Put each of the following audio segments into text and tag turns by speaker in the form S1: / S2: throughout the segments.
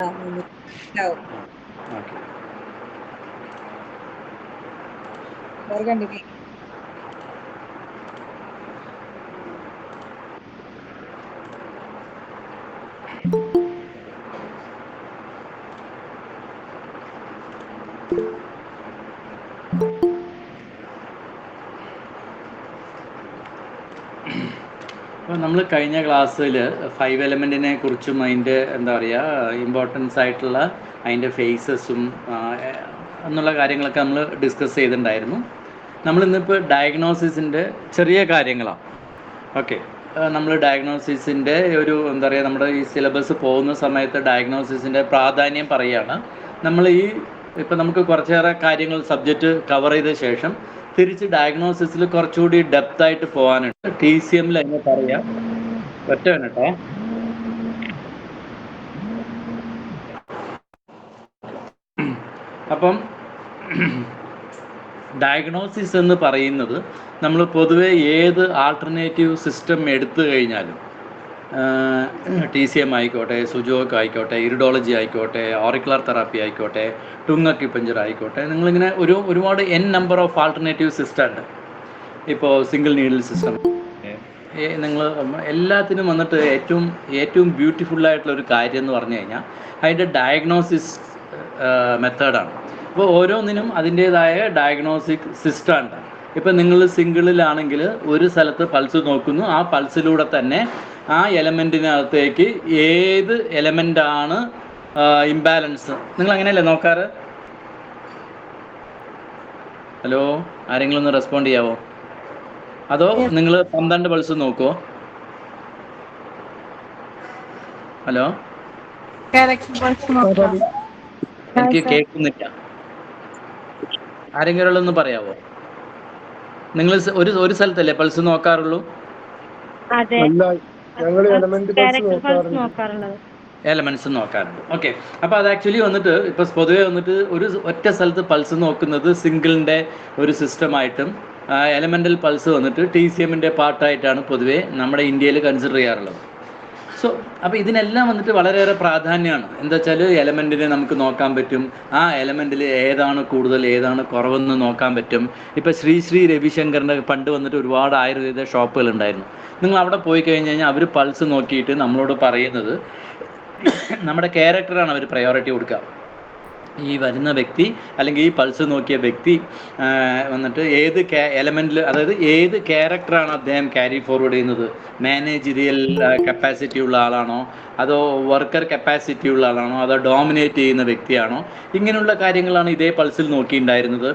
S1: ഉണ്ടാവും.
S2: Okay.
S1: Continue.
S2: അപ്പോൾ നമ്മൾ കഴിഞ്ഞ ക്ലാസ്സിൽ 5 എലമെൻറ്റിനെ കുറിച്ചും അതിൻ്റെ എന്താ പറയുക ഇമ്പോർട്ടൻസ് ആയിട്ടുള്ള അതിൻ്റെ ഫേസസും എന്നുള്ള കാര്യങ്ങളൊക്കെ നമ്മൾ ഡിസ്കസ് ചെയ്തിട്ടുണ്ടായിരുന്നു. നമ്മളിന്നിപ്പോൾ ഡയഗ്നോസിസിൻ്റെ ചെറിയ കാര്യങ്ങളാണ്. ഓക്കെ, നമ്മൾ ഡയഗ്നോസിസിൻ്റെ ഒരു എന്താ പറയുക നമ്മുടെ ഈ സിലബസ് പോകുന്ന സമയത്ത് ഡയഗ്നോസിസിൻ്റെ പ്രാധാന്യം പറയുകയാണ്. നമ്മൾ ഇപ്പം നമുക്ക് കുറച്ചേറെ കാര്യങ്ങൾ സബ്ജക്റ്റ് കവർ ചെയ്ത ശേഷം തിരിച്ച് ഡയഗ്നോസിസിൽ കുറച്ചുകൂടി ഡെപ്തായിട്ട് പോകാനുണ്ട്. TCMൽ അതിനെ പറയാം. ഒറ്റ മിനിറ്റേ. അപ്പം ഡയഗ്നോസിസ് എന്ന് പറയുന്നത് നമ്മൾ പൊതുവെ ഏത് ആൾട്ടർനേറ്റീവ് സിസ്റ്റം എടുത്തു കഴിഞ്ഞാലും TCM ആയിക്കോട്ടെ, സുജോക്ക് ആയിക്കോട്ടെ, ഇറിഡോളജി ആയിക്കോട്ടെ, ഓറിക്കുലർ തെറാപ്പി ആയിക്കോട്ടെ, ടുങ് അക്യുപഞ്ചർ ആയിക്കോട്ടെ, നിങ്ങളിങ്ങനെ ഒരുപാട് നമ്പർ ഓഫ് ആൾട്ടർനേറ്റീവ് സിസ്റ്റം ഉണ്ട്. ഇപ്പോൾ സിംഗിൾ നീഡിൽ സിസ്റ്റം നിങ്ങൾ എല്ലാത്തിനും വന്നിട്ട് ഏറ്റവും ബ്യൂട്ടിഫുള്ളായിട്ടുള്ളൊരു കാര്യം എന്ന് പറഞ്ഞു കഴിഞ്ഞാൽ അതിൻ്റെ ഡയഗ്നോസിസ് മെത്തേഡാണ്. അപ്പോൾ ഓരോന്നിനും അതിൻ്റേതായ ഡയഗ്നോസ്റ്റിക് സിസ്റ്റം ഉണ്ട്. ഇപ്പം നിങ്ങൾ സിംഗിളിലാണെങ്കിൽ ഒരു സ്ഥലത്ത് പൾസ് നോക്കുന്നു, ആ പൾസിലൂടെ തന്നെ ആ എലമെൻറ്റിനകത്തേക്ക് ഏത് എലമെൻ്റാണ് ഇംബാലൻസ്, നിങ്ങൾ അങ്ങനെയല്ലേ നോക്കാറ്? ഹലോ, ആരെങ്കിലും ഒന്ന് റെസ്പോണ്ട് ചെയ്യാവോ? അതോ നിങ്ങൾ 12 പൾസ് നോക്കുമോ? ഹലോ, എനിക്ക് കേൾക്കുന്നില്ല. ആരെങ്കിലും ഒന്ന് പറയാവോ? നിങ്ങൾ ഒരു സ്ഥലത്തല്ലേ പൾസ് നോക്കാറുള്ളൂ? എലമെന്റ്സ് നോക്കാറുണ്ട്. ഓക്കെ, അപ്പോൾ അത് ആക്ച്വലി വന്നിട്ട് ഇപ്പോൾ പൊതുവേ വന്നിട്ട് ഒറ്റ സ്ഥലത്ത് പൾസ് നോക്കുന്നത് സിംഗിളിൻ്റെ ഒരു സിസ്റ്റമായിട്ടും എലമെൻ്റൽ പൾസ് വന്നിട്ട് TCMൻ്റെ പാർട്ടായിട്ടാണ് പൊതുവേ നമ്മുടെ ഇന്ത്യയിൽ കൺസിഡർ ചെയ്യാറുള്ളത്. സോ അപ്പോൾ ഇതിനെല്ലാം വന്നിട്ട് വളരെയേറെ പ്രാധാന്യമാണ്. എന്താ വെച്ചാൽ എലമെൻറ്റിനെ നമുക്ക് നോക്കാൻ പറ്റും, ആ എലമെൻറ്റിൽ ഏതാണ് കൂടുതൽ ഏതാണ് കുറവെന്ന് നോക്കാൻ പറ്റും. ഇപ്പോൾ ശ്രീ രവിശങ്കറിൻ്റെ പണ്ട് വന്നിട്ട് ഒരുപാട് ആയുർവേദ ഷോപ്പുകൾ ഉണ്ടായിരുന്നു. നിങ്ങൾ അവിടെ പോയി കഴിഞ്ഞ് കഴിഞ്ഞാൽ അവർ പൾസ് നോക്കിയിട്ട് നമ്മളോട് പറയുന്നത് നമ്മുടെ ക്യാരക്ടറാണ് അവർ പ്രയോറിറ്റി കൊടുക്കുക. ഈ വരുന്ന വ്യക്തി അല്ലെങ്കിൽ ഈ പൾസ് നോക്കിയ വ്യക്തി വന്നിട്ട് ഏത് എലമെൻറ്റിൽ, അതായത് ഏത് ക്യാരക്ടറാണ് അദ്ദേഹം ക്യാരി ഫോർവേഡ് ചെയ്യുന്നത്. മാനേജറിയൽ കപ്പാസിറ്റി ഉള്ള ആളാണോ, അതോ വർക്കർ കപ്പാസിറ്റി ഉള്ള ആളാണോ, അതോ ഡോമിനേറ്റ് ചെയ്യുന്ന വ്യക്തിയാണോ, ഇങ്ങനെയുള്ള കാര്യങ്ങളാണ് ഇതേ പൾസിൽ നോക്കിയിട്ടുണ്ടായിരുന്നത്.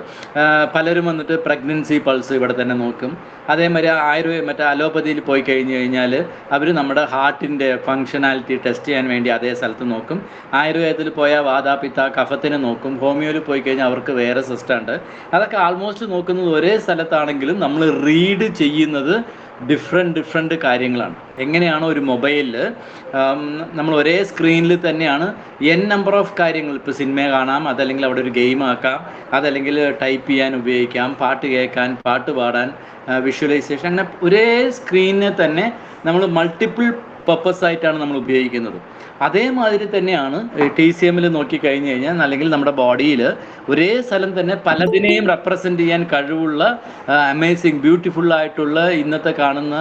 S2: പലരും വന്നിട്ട് പ്രഗ്നൻസി പൾസ് ഇവിടെ തന്നെ നോക്കും. അതേമാതിരി മറ്റേ അലോപ്പതിയിൽ പോയി കഴിഞ്ഞ് കഴിഞ്ഞാൽ അവർ നമ്മുടെ ഹാർട്ടിൻ്റെ ഫങ്ഷനാലിറ്റി ടെസ്റ്റ് ചെയ്യാൻ വേണ്ടി അതേ സ്ഥലത്ത് നോക്കും. ആയുർവേദത്തിൽ പോയാൽ വാതാപിത്ത കഫത്തിന് നോക്കും. ഹോമിയോയിൽ പോയി കഴിഞ്ഞാൽ അവർക്ക് വേറെ സിസ്റ്റം ഉണ്ട്. അതൊക്കെ ആൾമോസ്റ്റ് നോക്കുന്നത് ഒരേ സ്ഥലത്താണെങ്കിലും നമ്മൾ റീഡ് ചെയ്യുന്നത് ഡിഫറെൻറ്റ് കാര്യങ്ങളാണ്. എങ്ങനെയാണോ ഒരു മൊബൈലിൽ നമ്മൾ ഒരേ സ്ക്രീനിൽ തന്നെയാണ് നമ്പർ ഓഫ് കാര്യങ്ങൾ, ഇപ്പോൾ സിനിമ കാണാം, അതല്ലെങ്കിൽ അവിടെ ഒരു ഗെയിം ആക്കാം, അതല്ലെങ്കിൽ ടൈപ്പ് ചെയ്യാൻ ഉപയോഗിക്കാം, പാട്ട് കേൾക്കാൻ, പാട്ട് പാടാൻ, വിഷ്വലൈസേഷൻ, അങ്ങനെ ഒരേ സ്ക്രീനിനെ തന്നെ നമ്മൾ മൾട്ടിപ്പിൾ പർപ്പസ് ആയിട്ടാണ് നമ്മൾ ഉപയോഗിക്കുന്നത്. അതേമാതിരി തന്നെയാണ് TCMൽ നോക്കിക്കഴിഞ്ഞ് കഴിഞ്ഞാൽ, അല്ലെങ്കിൽ നമ്മുടെ ബോഡിയിൽ ഒരേ സ്ഥലം തന്നെ പലതിനെയും റെപ്രസെൻ്റ് ചെയ്യാൻ കഴിവുള്ള അമേസിങ് ബ്യൂട്ടിഫുള്ളായിട്ടുള്ള ഇന്നത്തെ കാണുന്ന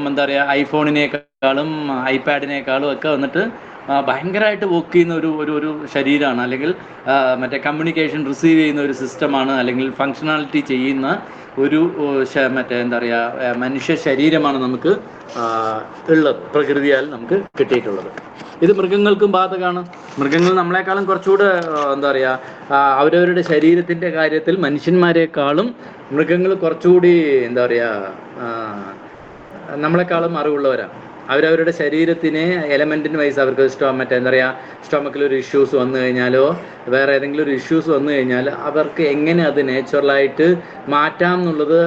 S2: എന്താ പറയുക ഐഫോണിനേക്കാളും ഐപാഡിനേക്കാളും ഒക്കെ വന്നിട്ട് ഭയങ്കരമായിട്ട് വർക്ക് ചെയ്യുന്ന ഒരു ശരീരമാണ്, അല്ലെങ്കിൽ മറ്റേ കമ്മ്യൂണിക്കേഷൻ റിസീവ് ചെയ്യുന്ന ഒരു സിസ്റ്റമാണ്, അല്ലെങ്കിൽ ഫങ്ഷണാലിറ്റി ചെയ്യുന്ന ഒരു മറ്റേ എന്താ പറയുക മനുഷ്യ ശരീരമാണ് നമുക്ക് ഉള്ളത്, പ്രകൃതിയാൽ നമുക്ക് കിട്ടിയിട്ടുള്ളത്. ഇത് മൃഗങ്ങൾക്കും ബാധകമാണ്. മൃഗങ്ങൾ നമ്മളെക്കാളും കുറച്ചുകൂടെ എന്താ പറയുക അവരവരുടെ ശരീരത്തിൻ്റെ കാര്യത്തിൽ മനുഷ്യന്മാരെക്കാളും മൃഗങ്ങൾ കുറച്ചുകൂടി എന്താ പറയുക നമ്മളെക്കാളും അറിവുള്ളവരാണ്. അവരവരുടെ ശരീരത്തിനെ എലമെൻറ്റിന് വൈസ് അവർക്ക് മറ്റേ എന്താ പറയുക സ്റ്റൊമക്കിലൊരു ഇഷ്യൂസ് വന്നു കഴിഞ്ഞാലോ വേറെ ഏതെങ്കിലും ഒരു ഇഷ്യൂസ് വന്നു കഴിഞ്ഞാൽ അവർക്ക് എങ്ങനെ അത് നാച്ചുറലായിട്ട് മാറ്റാം എന്നുള്ളത്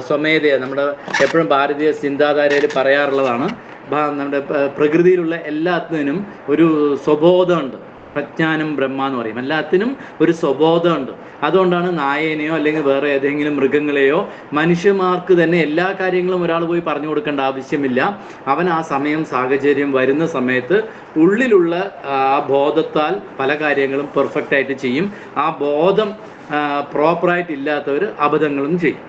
S2: സ്വമേധയാ നമ്മുടെ എപ്പോഴും ഭാരതീയ ചിന്താധാരയിൽ പറയാറുള്ളതാണ്. നമ്മുടെ പ്രകൃതിയിലുള്ള എല്ലാത്തിനും ഒരു സ്വബോധമുണ്ട്. പ്രജ്ഞാനം ബ്രഹ്മ എന്ന് പറയും. എല്ലാത്തിനും ഒരു സ്വബോധമുണ്ട്. അതുകൊണ്ടാണ് നായേനെയോ അല്ലെങ്കിൽ വേറെ ഏതെങ്കിലും മൃഗങ്ങളെയോ മനുഷ്യന്മാർക്ക് തന്നെ എല്ലാ കാര്യങ്ങളും ഒരാൾ പോയി പറഞ്ഞു കൊടുക്കേണ്ട ആവശ്യമില്ല. അവൻ ആ സമയം സാഹചര്യം വരുന്ന സമയത്ത് ഉള്ളിലുള്ള ആ ബോധത്താൽ പല കാര്യങ്ങളും പെർഫെക്റ്റ് ആയിട്ട് ചെയ്യും. ആ ബോധം പ്രോപ്പറായിട്ട് ഇല്ലാത്തവർ അബദ്ധങ്ങളും ചെയ്യും.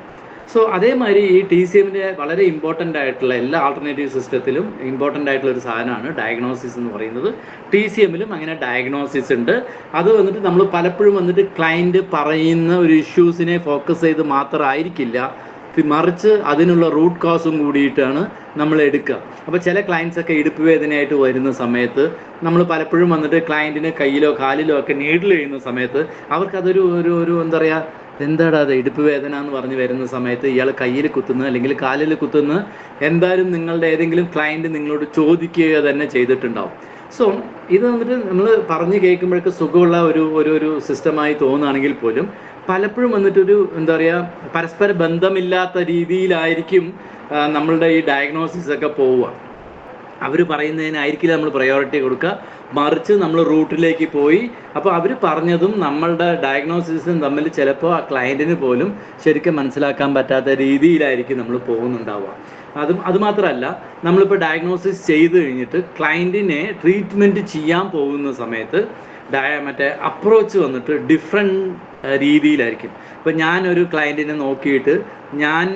S2: സോ അതേമാതിരി ഈ TCMൻ്റെ വളരെ ഇമ്പോർട്ടൻ്റ് ആയിട്ടുള്ള എല്ലാ ആൾട്ടർനേറ്റീവ് സിസ്റ്റത്തിലും ഇമ്പോർട്ടൻ്റ് ആയിട്ടുള്ള ഒരു സാധനമാണ് ഡയഗ്നോസിസ് എന്ന് പറയുന്നത്. TCMലും അങ്ങനെ ഡയഗ്നോസിസ് ഉണ്ട്. അത് വന്നിട്ട് നമ്മൾ പലപ്പോഴും വന്നിട്ട് ക്ലയൻറ്റ് പറയുന്ന ഒരു ഇഷ്യൂസിനെ ഫോക്കസ് ചെയ്ത് മാത്രമായിരിക്കില്ല, മറിച്ച് അതിനുള്ള റൂട്ട് കോസും കൂടിയിട്ടാണ് നമ്മൾ എടുക്കുക. അപ്പോൾ ചില ക്ലയൻസൊക്കെ ഇടുപ്പ് വേദനയായിട്ട് വരുന്ന സമയത്ത് നമ്മൾ പലപ്പോഴും വന്നിട്ട് ക്ലയൻറ്റിന് കയ്യിലോ കാലിലോ ഒക്കെ നീഡിൽ ചെയ്യുന്ന സമയത്ത് അവർക്കതൊരു ഒരു എന്താ പറയുക, എന്താടാ അത് ഇടുപ്പ് വേദന എന്ന് പറഞ്ഞ് വരുന്ന സമയത്ത് ഇയാൾ കയ്യിൽ കുത്തുന്നു അല്ലെങ്കിൽ കാലിൽ കുത്തുന്നു എന്തായാലും നിങ്ങളുടെ ഏതെങ്കിലും ക്ലയൻറ്റ് നിങ്ങളോട് ചോദിക്കുക തന്നെ ചെയ്തിട്ടുണ്ടാവും. സോ ഇത് വന്നിട്ട് നമ്മൾ പറഞ്ഞ് കേൾക്കുമ്പോഴേക്ക് സുഖമുള്ള ഒരു സിസ്റ്റമായി തോന്നുകയാണെങ്കിൽ പോലും പലപ്പോഴും വന്നിട്ടൊരു എന്താ പറയുക, പരസ്പര ബന്ധമില്ലാത്ത രീതിയിലായിരിക്കും നമ്മളുടെ ഈ ഡയഗ്നോസിസ് ഒക്കെ പോവുക. അവർ പറയുന്നതിനായിരിക്കില്ല നമ്മൾ പ്രയോറിറ്റി കൊടുക്കുക, മറിച്ച് നമ്മൾ റൂട്ടിലേക്ക് പോയി അപ്പോൾ അവർ പറഞ്ഞതും നമ്മളുടെ ഡയഗ്നോസിസും തമ്മിൽ ചിലപ്പോൾ ആ ക്ലയൻറ്റിന് പോലും ശരിക്കും മനസ്സിലാക്കാൻ പറ്റാത്ത രീതിയിലായിരിക്കും നമ്മൾ പോകുന്നുണ്ടാവുക. അതുമാത്രമല്ല, നമ്മളിപ്പോൾ ഡയഗ്നോസിസ് ചെയ്ത് കഴിഞ്ഞിട്ട് ക്ലയൻറ്റിനെ ട്രീറ്റ്മെൻറ്റ് ചെയ്യാൻ പോകുന്ന സമയത്ത് മറ്റേ അപ്രോച്ച് വന്നിട്ട് ഡിഫറെൻറ്റ് രീതിയിലായിരിക്കും. ഇപ്പോൾ ഞാനൊരു ക്ലയൻറ്റിനെ നോക്കിയിട്ട് ഞാൻ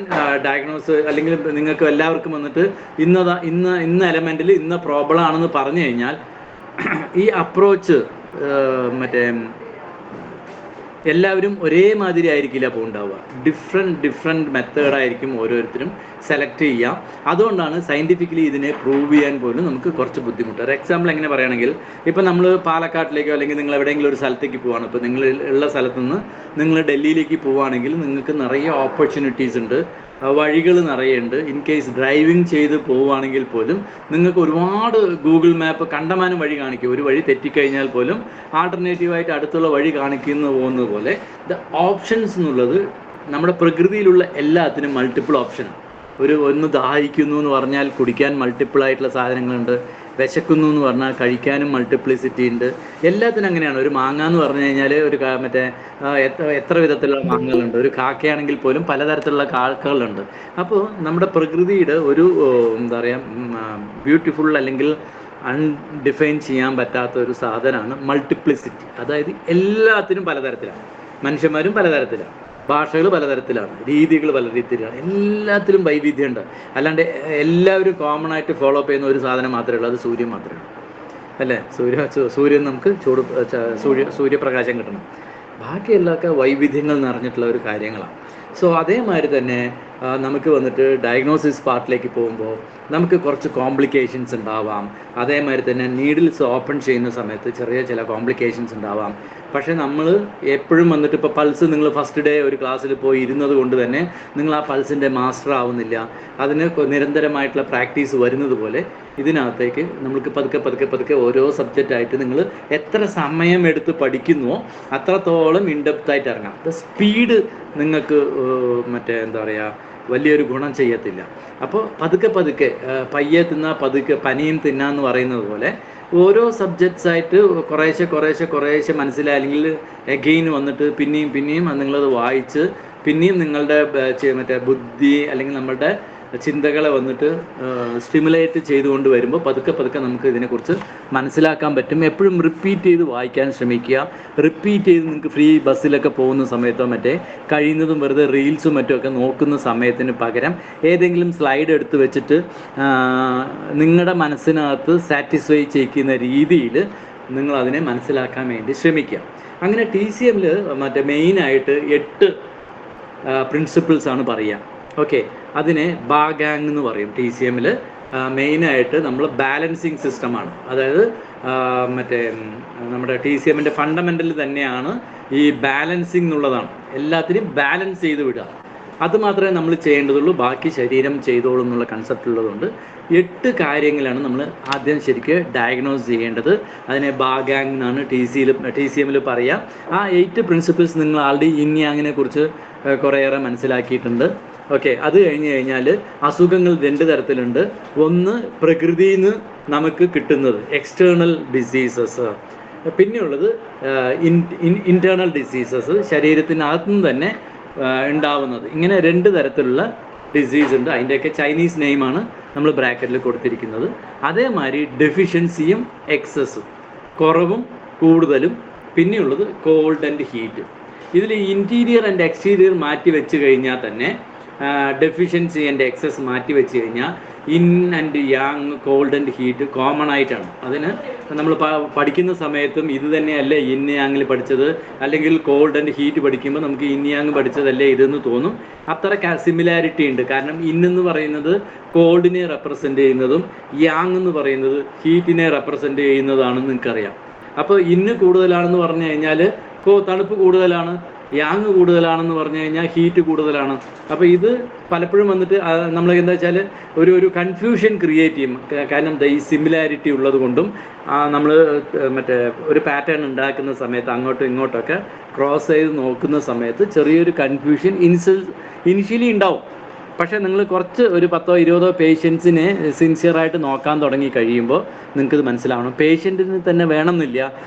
S2: ഡയഗ്നോസ് അല്ലെങ്കിൽ നിങ്ങൾക്ക് എല്ലാവർക്കും വന്നിട്ട് ഇന്ന എലമെൻറ്റിൽ ഇന്ന പ്രോബ്ലം ആണെന്ന് പറഞ്ഞു കഴിഞ്ഞാൽ ഈ അപ്രോച്ച് മറ്റേ എല്ലാവരും ഒരേമാതിരി ആയിരിക്കില്ല പോകുന്നുണ്ടാവുക. ഡിഫറെൻറ്റ് മെത്തേഡായിരിക്കും ഓരോരുത്തരും സെലക്ട് ചെയ്യാം. അതുകൊണ്ടാണ് സയൻറ്റിഫിക്കലി ഇതിനെ പ്രൂവ് ചെയ്യാൻ പോലും നമുക്ക് കുറച്ച് ബുദ്ധിമുട്ട്. ഒരു എക്സാമ്പിൾ എങ്ങനെ പറയുകയാണെങ്കിൽ, ഇപ്പം നമ്മൾ പാലക്കാട്ടിലേക്കോ അല്ലെങ്കിൽ നിങ്ങൾ എവിടെയെങ്കിലും ഒരു സ്ഥലത്തേക്ക് പോവുകയാണ്. ഇപ്പോൾ നിങ്ങൾ ഉള്ള സ്ഥലത്ത് നിന്ന് നിങ്ങൾ ഡൽഹിയിലേക്ക് പോവുകയാണെങ്കിൽ നിങ്ങൾക്ക് നിറയെ ഓപ്പർച്യൂണിറ്റീസ് ഉണ്ട്, വഴികൾ നിറയുണ്ട്. ഇൻ കേസ് ഡ്രൈവിംഗ് ചെയ്ത് പോവുകയാണെങ്കിൽ പോലും നിങ്ങൾക്ക് ഒരുപാട് ഗൂഗിൾ മാപ്പ് കണ്ടമാനം വഴി കാണിക്കും. ഒരു വഴി തെറ്റിക്കഴിഞ്ഞാൽ പോലും ആൾട്ടർനേറ്റീവായിട്ട് അടുത്തുള്ള വഴി കാണിക്കുന്നു പോകുന്നത് പോലെ ദ ഓപ്ഷൻസ് എന്നുള്ളത് നമ്മുടെ പ്രകൃതിയിലുള്ള എല്ലാത്തിനും മൾട്ടിപ്പിൾ ഓപ്ഷനാണ്. ഒന്ന് ദാഹിക്കുന്നു എന്ന് പറഞ്ഞാൽ കുടിക്കാൻ മൾട്ടിപ്പിൾ ആയിട്ടുള്ള സാധനങ്ങളുണ്ട്, വിശക്കുന്നു എന്ന് പറഞ്ഞാൽ കഴിക്കാനും മൾട്ടിപ്ലിസിറ്റി ഉണ്ട്. എല്ലാത്തിനും അങ്ങനെയാണ്. ഒരു മാങ്ങ എന്ന് പറഞ്ഞു കഴിഞ്ഞാൽ എത്ര വിധത്തിലുള്ള മാങ്ങകളുണ്ട്. ഒരു കാക്കയാണെങ്കിൽ പോലും പലതരത്തിലുള്ള കാക്കകളുണ്ട്. അപ്പോൾ നമ്മുടെ പ്രകൃതിയുടെ ഒരു എന്താ പറയുക ബ്യൂട്ടിഫുൾ അല്ലെങ്കിൽ അൺഡിഫൈൻ ചെയ്യാൻ പറ്റാത്ത ഒരു സാധനമാണ് മൾട്ടിപ്ലിസിറ്റി. അതായത് എല്ലാത്തിനും പലതരത്തിലാണ്, മനുഷ്യന്മാരും പലതരത്തിലാണ്, ഭാഷകൾ പലതരത്തിലാണ്, രീതികൾ പല രീതിയിലാണ്, എല്ലാത്തിലും വൈവിധ്യമുണ്ട്. അല്ലാണ്ട് എല്ലാവരും കോമൺ ആയിട്ട് ഫോളോ അപ്പ് ചെയ്യുന്ന ഒരു സാധനം മാത്രമേ ഉള്ളൂ, അത് സൂര്യൻ മാത്രമേ ഉള്ളൂ അല്ലേ. സൂര്യൻ നമുക്ക് സൂര്യപ്രകാശം കിട്ടണം. ബാക്കിയെല്ലാമൊക്കെ വൈവിധ്യങ്ങൾ നിറഞ്ഞിട്ടുള്ള ഒരു കാര്യങ്ങളാണ്. സോ അതേമാതിരി തന്നെ നമുക്ക് വന്നിട്ട് ഡയഗ്നോസിസ് പാർട്ടിലേക്ക് പോകുമ്പോൾ നമുക്ക് കുറച്ച് കോംപ്ലിക്കേഷൻസ് ഉണ്ടാവാം. അതേമാതിരി തന്നെ നീഡിൽസ് ഓപ്പൺ ചെയ്യുന്ന സമയത്ത് ചില കോംപ്ലിക്കേഷൻസ് ഉണ്ടാവാം. പക്ഷേ നമ്മൾ എപ്പോഴും വന്നിട്ട് ഇപ്പോൾ പൾസ് നിങ്ങൾ ഫസ്റ്റ് ഡേ ഒരു ക്ലാസ്സിൽ പോയി ഇരുന്നത് കൊണ്ട് തന്നെ നിങ്ങൾ ആ പൾസിൻ്റെ മാസ്റ്റർ ആവുന്നില്ല. അതിന് നിരന്തരമായിട്ടുള്ള പ്രാക്ടീസ് വരുന്നത് പോലെ ഇതിനകത്തേക്ക് നമുക്ക് പതുക്കെ ഓരോ സബ്ജക്റ്റായിട്ട് നിങ്ങൾ എത്ര സമയം എടുത്ത് പഠിക്കുന്നുവോ അത്രത്തോളം ഇൻഡെപ്തായിട്ട് ഇറങ്ങാം. സ്പീഡ് നിങ്ങൾക്ക് എന്താ പറയുക വലിയൊരു ഗുണം ചെയ്യത്തില്ല. അപ്പോൾ പതുക്കെ പയ്യെ തിന്നാ പതുക്കെ പനിയും തിന്നാന്ന് പറയുന്നത് പോലെ ഓരോ സബ്ജക്ട്സായിട്ട് കുറേശ്ശെ മനസ്സിലായില്ലെങ്കിൽ എഗെയിൻ വന്നിട്ട് പിന്നെയും നിങ്ങളത് വായിച്ച് പിന്നെയും നിങ്ങളുടെ ബുദ്ധി അല്ലെങ്കിൽ നമ്മളുടെ ചിന്തകളെ വന്നിട്ട് സ്റ്റിമുലേറ്റ് ചെയ്തുകൊണ്ട് വരുമ്പോൾ പതുക്കെ നമുക്ക് ഇതിനെക്കുറിച്ച് മനസ്സിലാക്കാൻ പറ്റും. എപ്പോഴും റിപ്പീറ്റ് ചെയ്ത് വായിക്കാൻ ശ്രമിക്കുക. റിപ്പീറ്റ് ചെയ്ത് നിങ്ങൾക്ക് ഫ്രീ ബസ്സിലൊക്കെ പോകുന്ന സമയത്തോ കഴിയുന്നതും വെറുതെ റീൽസും മറ്റുമൊക്കെ നോക്കുന്ന സമയത്തിന് പകരം ഏതെങ്കിലും സ്ലൈഡ് എടുത്ത് വെച്ചിട്ട് നിങ്ങളുടെ മനസ്സിനകത്ത് സാറ്റിസ്ഫൈ ചെയ്യിക്കുന്ന രീതിയിൽ നിങ്ങളതിനെ മനസ്സിലാക്കാൻ വേണ്ടി ശ്രമിക്കുക. അങ്ങനെ TCMൽ മെയിനായിട്ട് 8 പ്രിൻസിപ്പിൾസാണ് പറയുക. ഓക്കെ, അതിനെ ബാഗാങ് എന്ന് പറയും. TCMൽ മെയിനായിട്ട് നമ്മൾ ബാലൻസിങ് സിസ്റ്റമാണ്. അതായത് നമ്മുടെ TCMൻ്റെ ഫണ്ടമെൻ്റൽ തന്നെയാണ് ഈ ബാലൻസിങ് എന്നുള്ളതാണ്. എല്ലാത്തിനും ബാലൻസ് ചെയ്ത് വിടുക, അത് മാത്രമേ നമ്മൾ ചെയ്യേണ്ടതുള്ളൂ. ബാക്കി ശരീരം ചെയ്തോളും എന്നുള്ള കൺസെപ്റ്റ് ഉള്ളതുകൊണ്ട് 8 കാര്യങ്ങളാണ് നമ്മൾ ആദ്യം ശരിക്ക് ഡയഗ്നോസ് ചെയ്യേണ്ടത്. അതിനെ ബാഗാങ് എന്നാണ് TCMൽ പറയുക. ആ 8 പ്രിൻസിപ്പിൾസ് നിങ്ങൾ ആൾറെഡി യിങ് കുറിച്ച് കുറേയേറെ മനസ്സിലാക്കിയിട്ടുണ്ട്. ഓക്കെ, അത് കഴിഞ്ഞാൽ അസുഖങ്ങൾ 2 തരത്തിലുണ്ട്. ഒന്ന് പ്രകൃതിയിൽ നിന്ന് നമുക്ക് കിട്ടുന്നത് എക്സ്റ്റേണൽ ഡിസീസസ്, പിന്നെയുള്ളത് ഇൻറ്റേർണൽ ഡിസീസസ്, ശരീരത്തിനകത്തുനിന്ന് തന്നെ ഉണ്ടാവുന്നത്. ഇങ്ങനെ 2 തരത്തിലുള്ള ഡിസീസ് ഉണ്ട്. അതിൻ്റെയൊക്കെ ചൈനീസ് നെയിമാണ് നമ്മൾ ബ്രാക്കറ്റിൽ കൊടുത്തിരിക്കുന്നത്. അതേമാതിരി ഡെഫിഷ്യൻസിയും എക്സസും, കുറവും കൂടുതലും, പിന്നെയുള്ളത് കോൾഡ് ആൻഡ് ഹീറ്റ്. ഇതിൽ ഇൻറ്റീരിയർ ആൻഡ് എക്സ്റ്റീരിയർ മാറ്റി വെച്ച് കഴിഞ്ഞാൽ തന്നെ, ഡെഫിഷ്യൻസി ആൻഡ് എക്സസ് മാറ്റി വെച്ച് കഴിഞ്ഞാൽ yin and yang, cold and heat common ആയിട്ടാണ്. അതിന് നമ്മൾ പഠിക്കുന്ന സമയത്തും ഇത് തന്നെയല്ലേ ഇൻ യാങ്ങിൽ പഠിച്ചത്, അല്ലെങ്കിൽ കോൾഡ് ആൻഡ് ഹീറ്റ് പഠിക്കുമ്പോൾ നമുക്ക് ഇൻ യാങ് പഠിച്ചതല്ലേ ഇതെന്ന് തോന്നും. അത്ര സിമിലാരിറ്റി ഉണ്ട്. കാരണം ഇന്നെന്ന് പറയുന്നത് കോൾഡിനെ റെപ്രസെൻ്റ് ചെയ്യുന്നതും യാങ് എന്ന് പറയുന്നത് ഹീറ്റിനെ റെപ്രസെൻ്റ് ചെയ്യുന്നതാണെന്ന് നിങ്ങൾക്കറിയാം. അപ്പോൾ ഇന്ന് കൂടുതലാണെന്ന് പറഞ്ഞു കഴിഞ്ഞാൽ തണുപ്പ് കൂടുതലാണ്, യാങ് കൂടുതലാണെന്ന് പറഞ്ഞു കഴിഞ്ഞാൽ ഹീറ്റ് കൂടുതലാണ്. അപ്പോൾ ഇത് പലപ്പോഴും വന്നിട്ട് നമ്മൾ എന്താ വെച്ചാൽ ഒരു കൺഫ്യൂഷൻ ക്രിയേറ്റ് ചെയ്യും. കാരണം ഈ സിമിലാരിറ്റി ഉള്ളത് കൊണ്ടും നമ്മൾ മറ്റേ ഒരു പാറ്റേൺ ഉണ്ടാക്കുന്ന സമയത്ത് അങ്ങോട്ടും ഇങ്ങോട്ടൊക്കെ ക്രോസ് ചെയ്ത് നോക്കുന്ന സമയത്ത് ചെറിയൊരു കൺഫ്യൂഷൻ ഇനിഷ്യലി ഉണ്ടാവും. പക്ഷേ നിങ്ങൾ കുറച്ച് ഒരു 10-20 പേഷ്യൻസിനെ സിൻസിയറായിട്ട് നോക്കാൻ തുടങ്ങി കഴിയുമ്പോൾ നിങ്ങൾക്കിത് മനസ്സിലാവണം. പേഷ്യൻറ്റിന് തന്നെ വേണമെന്നില്ല,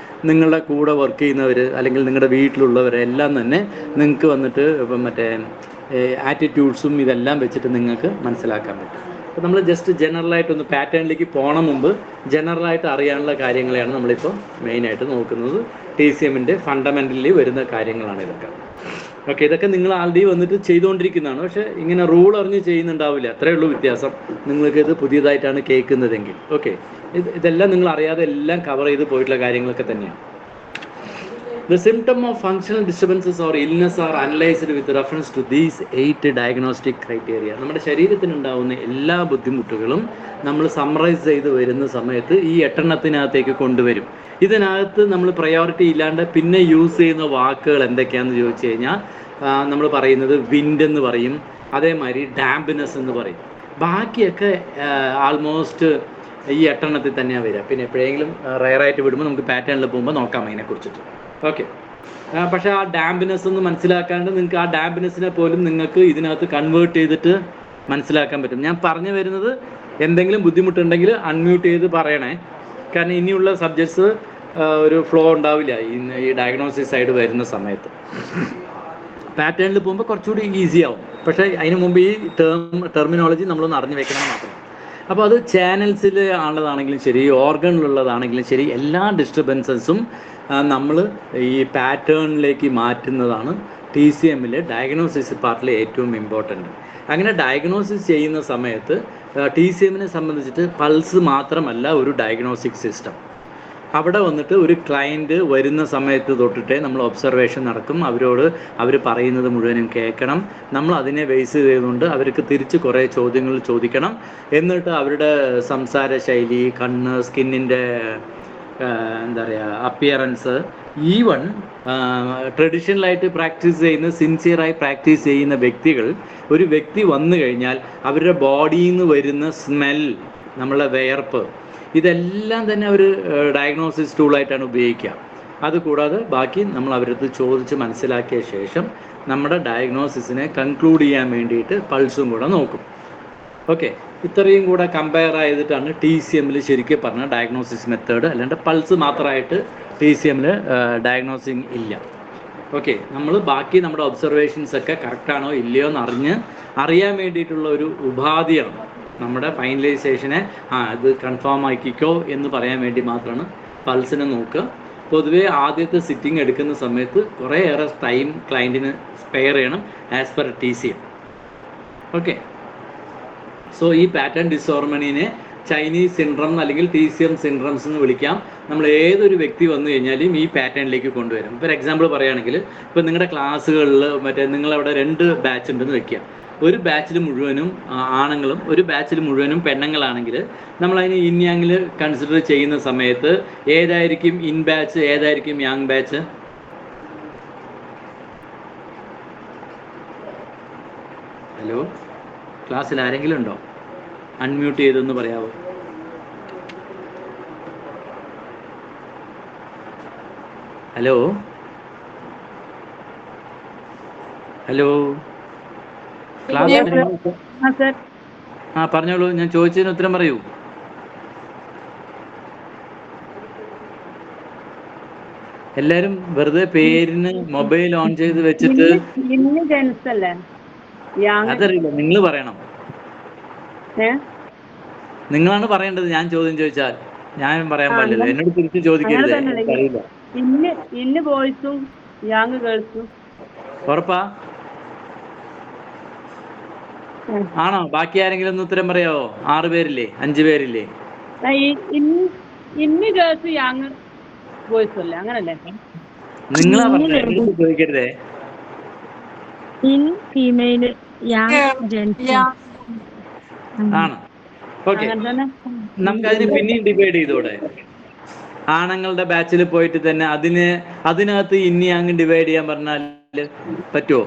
S2: നിങ്ങളുടെ കൂടെ വർക്ക് ചെയ്യുന്നവർ അല്ലെങ്കിൽ നിങ്ങളുടെ വീട്ടിലുള്ളവരെല്ലാം തന്നെ നിങ്ങൾക്ക് വന്നിട്ട് മറ്റേ ആറ്റിറ്റ്യൂഡ്സും ഇതെല്ലാം വെച്ചിട്ട് നിങ്ങൾക്ക് മനസ്സിലാക്കാൻ പറ്റും. അപ്പോൾ നമ്മൾ ജസ്റ്റ് ജനറലായിട്ടൊന്ന് പാറ്റേണിലേക്ക് പോകണ മുമ്പ് ജനറലായിട്ട് അറിയാനുള്ള കാര്യങ്ങളെയാണ് നമ്മളിപ്പോൾ മെയിനായിട്ട് നോക്കുന്നത്. TCMൻ്റെ ഫണ്ടമെൻ്റലി വരുന്ന കാര്യങ്ങളാണ് ഇതൊക്കെ. ഓക്കെ, ഇതൊക്കെ നിങ്ങൾ ആൾറെഡി വന്നിട്ട് ചെയ്തുകൊണ്ടിരിക്കുന്നതാണ്. പക്ഷേ ഇങ്ങനെ റൂൾ അറിഞ്ഞ് ചെയ്യുന്നുണ്ടാവില്ല, അത്രയേ ഉള്ളൂ വ്യത്യാസം. നിങ്ങൾക്ക് ഇത് പുതിയതായിട്ടാണ് കേൾക്കുന്നതെങ്കിൽ. ഓക്കെ, ഇതെല്ലാം നിങ്ങൾ അറിയാതെ എല്ലാം കവർ ചെയ്ത് പോയിട്ടുള്ള കാര്യങ്ങളൊക്കെ തന്നെയാണ്. The symptom of functional disturbances or illness are analyzed with reference to these 8 diagnostic criteria. നമ്മുടെ ശരീരത്തിനുണ്ടാവുന്ന എല്ലാ ബുദ്ധിമുട്ടുകളും നമ്മൾ സമ്മറൈസ് ചെയ്ത് വരുന്ന സമയത്ത് ഈ 8 കൊണ്ടുവരും. ഇതിനകത്ത് നമ്മൾ പ്രയോറിറ്റി ഇല്ലാണ്ട് പിന്നെ യൂസ് ചെയ്യുന്ന വാക്കുകൾ എന്തൊക്കെയാണെന്ന് ചോദിച്ചു കഴിഞ്ഞാൽ നമ്മൾ പറയുന്നത് വിൻഡ് എന്ന് പറയും, അതേമാതിരി ഡാംപ്നെസ് എന്ന് പറയും. ബാക്കിയൊക്കെ ആൾമോസ്റ്റ് ഈ 8 തന്നെയാണ് വരിക. പിന്നെ എപ്പോഴെങ്കിലും റയറായിട്ട് വിടുമ്പോൾ നമുക്ക് പാറ്റേണിൽ പോകുമ്പോൾ നോക്കാം അതിനെക്കുറിച്ചിട്ട്. ഓക്കെ, പക്ഷേ ആ ഡാംപ്നെസ് ഒന്ന് മനസ്സിലാക്കാണ്ട് നിങ്ങൾക്ക് ആ ഡാംപ്നെസ്സിനെ പോലും നിങ്ങൾക്ക് ഇതിനകത്ത് കൺവേർട്ട് ചെയ്തിട്ട് മനസ്സിലാക്കാൻ പറ്റും. ഞാൻ പറഞ്ഞു വരുന്നത് എന്തെങ്കിലും ബുദ്ധിമുട്ടുണ്ടെങ്കിൽ അൺമ്യൂട്ട് ചെയ്ത് പറയണേ. കാരണം ഇനിയുള്ള സബ്ജക്ട്സ് ഒരു ഫ്ലോ ഉണ്ടാവില്ല ഈ ഡയഗ്നോസിസ് സൈഡ് വരുന്ന സമയത്ത്. പാറ്റേണിൽ പോകുമ്പോൾ കുറച്ചുകൂടി ഈസി ആവും. പക്ഷേ അതിന് മുമ്പ് ഈ ടെർമിനോളജി നമ്മളൊന്ന് അറിഞ്ഞു വെക്കണം മാത്രം. അപ്പോൾ അത് ചാനൽസിൽ ഉള്ളതാണെങ്കിലും ശരി, ഓർഗണിലുള്ളതാണെങ്കിലും ശരി, എല്ലാ ഡിസ്റ്റർബൻസസും നമ്മൾ ഈ പാറ്റേണിലേക്ക് മാറ്റുന്നതാണ് TCMലെ ഡയഗ്നോസിസ് പാർട്ടിൽ ഏറ്റവും ഇമ്പോർട്ടൻറ്റ്. അങ്ങനെ ഡയഗ്നോസിസ് ചെയ്യുന്ന സമയത്ത് TCMനെ സംബന്ധിച്ചിട്ട് പൾസ് മാത്രമല്ല ഒരു ഡയഗ്നോസ്റ്റിക് സിസ്റ്റം. അവിടെ വന്നിട്ട് ഒരു ക്ലയൻറ്റ് വരുന്ന സമയത്ത് തൊട്ടിട്ടേ നമ്മൾ ഒബ്സർവേഷൻ നടക്കും. അവർ പറയുന്നത് മുഴുവനും കേൾക്കണം. നമ്മൾ അതിനെ ബേസ് ചെയ്തുകൊണ്ട് അവർക്ക് തിരിച്ച് കുറേ ചോദ്യങ്ങൾ ചോദിക്കണം. എന്നിട്ട് അവരുടെ സംസാര ശൈലി, കണ്ണ്, സ്കിന്നിൻ്റെ എന്താ പറയുക, അപ്പിയറൻസ്, ഈവൺ ട്രഡീഷണലായിട്ട് പ്രാക്ടീസ് ചെയ്യുന്ന, സിൻസിയറായി പ്രാക്ടീസ് ചെയ്യുന്ന ഒരു വ്യക്തി വന്നു കഴിഞ്ഞാൽ അവരുടെ ബോഡിയിൽ നിന്ന് വരുന്ന സ്മെൽ, നമ്മളെ വിയർപ്പ്, ഇതെല്ലാം തന്നെ ഒരു ഡയഗ്നോസിസ് ടൂളായിട്ടാണ് ഉപയോഗിക്കുക. അതുകൂടാതെ ബാക്കി നമ്മൾ അവരടുത്ത് ചോദിച്ച് മനസ്സിലാക്കിയ ശേഷം നമ്മുടെ ഡയഗ്നോസിസിനെ കൺക്ലൂഡ് ചെയ്യാൻ വേണ്ടിയിട്ട് പൾസും കൂടെ നോക്കും. ഓക്കെ, ഇത്രയും കൂടെ കമ്പയർ ചെയ്തിട്ടാണ് TCMൽ ശരിക്കും പറഞ്ഞ ഡയഗ്നോസിസ് മെത്തേഡ്. അല്ലാണ്ട് പൾസ് മാത്രമായിട്ട് TCMൽ ഡയഗ്നോസിങ് ഇല്ല. ഓക്കെ, നമ്മൾ ബാക്കി നമ്മുടെ ഒബ്സർവേഷൻസ് ഒക്കെ കറക്റ്റാണോ ഇല്ലയോ എന്ന് അറിയാൻ വേണ്ടിയിട്ടുള്ള ഒരു ഉപാധിയാണ്. നമ്മുടെ ഫൈനലൈസേഷനെ ഇത് കൺഫേം ആക്കിക്കോ എന്ന് പറയാൻ വേണ്ടി മാത്രമാണ് പൾസിനെ നോക്കുക. പൊതുവേ ആദ്യത്തെ സിറ്റിംഗ് എടുക്കുന്ന സമയത്ത് കുറേയേറെ ടൈം ക്ലയൻറ്റിന് സ്പെയർ ചെയ്യണം as per TCM. Okay, so ഈ പാറ്റേൺ ഡിസോർമണിനെ ചൈനീസ് സിൻഡ്രം അല്ലെങ്കിൽ TCM സിൻഡ്രംസ് എന്ന് വിളിക്കാം. നമ്മൾ ഏതൊരു വ്യക്തി വന്നു കഴിഞ്ഞാലും ഈ പാറ്റേണിലേക്ക് കൊണ്ടുവരും. ഇപ്പോൾ ഒരു എക്സാമ്പിൾ പറയുകയാണെങ്കിൽ, ഇപ്പോൾ നിങ്ങളുടെ ക്ലാസ്സുകളിൽ നിങ്ങളവിടെ 2 ബാച്ച് ഉണ്ടെന്ന് വെക്കുക. ഒരു ബാച്ചിൽ മുഴുവനും ആണുങ്ങളും ഒരു ബാച്ചിൽ മുഴുവനും പെണ്ണുങ്ങളാണെങ്കിൽ നമ്മളതിന് ഇൻ യാങ്ങിൽ കൺസിഡർ ചെയ്യുന്ന സമയത്ത് ഏതായിരിക്കും ഇൻ ബാച്ച്, ഏതായിരിക്കും യാങ് ബാച്ച്? ഹലോ, ക്ലാസ്സിൽ ആരെങ്കിലും ഉണ്ടോ? അൺമ്യൂട്ട് ചെയ്തെന്ന് പറയാമോ? ഹലോ ഹലോ ക്ലാസ് പറഞ്ഞോളൂ. ഞാൻ ചോദിച്ചതിന് ഉത്തരം പറയൂ. എല്ലാരും വെറുതെ പേരിന് മൊബൈൽ ഓൺ ചെയ്ത് വെച്ചിട്ട്.
S1: ഇന്ന് ജെൻസ് അല്ലേ?
S2: അതറിയില്ല, നിങ്ങൾ പറയണം. നിങ്ങളാണ് പറയേണ്ടത്. ഞാൻ ചോദ്യം ചോദിച്ചാൽ ഞാൻ പറയാൻ പാടില്ലല്ലോ. എന്നോട് തിരിച്ച് ചോദിക്കരുത്, എനിക്കറിയില്ല.
S1: ഇന്ന് ബോയ്സും യാങ് ഗേൾസും.
S2: ഉറപ്പാ? ആണോ? ബാക്കി ആരെങ്കിലും ഒന്ന് ഉത്തരം പറയാവോ? 6 പേരില്ലേ, 5 പേരില്ലേ?
S1: ഇന്ന് ഗേൾസ് യാങ് ബോയ്സും അല്ലേ, അങ്ങനല്ലേ?
S2: നിങ്ങളാ പറഞ്ഞത്, എന്നോട് ചോദിക്കരുതേ.
S3: ഫീമെയിൽ ജെൻസ്
S2: ആണ്. ഓക്കെ, നമുക്കതിന് പിന്നെയും ഡിവൈഡ് ചെയ്തോടെ? ആണുങ്ങളുടെ ബാച്ചിൽ പോയിട്ട് തന്നെ അതിനകത്ത് ഇനി അങ്ങ് ഡിവൈഡ് ചെയ്യാൻ പറഞ്ഞാൽ പറ്റുമോ?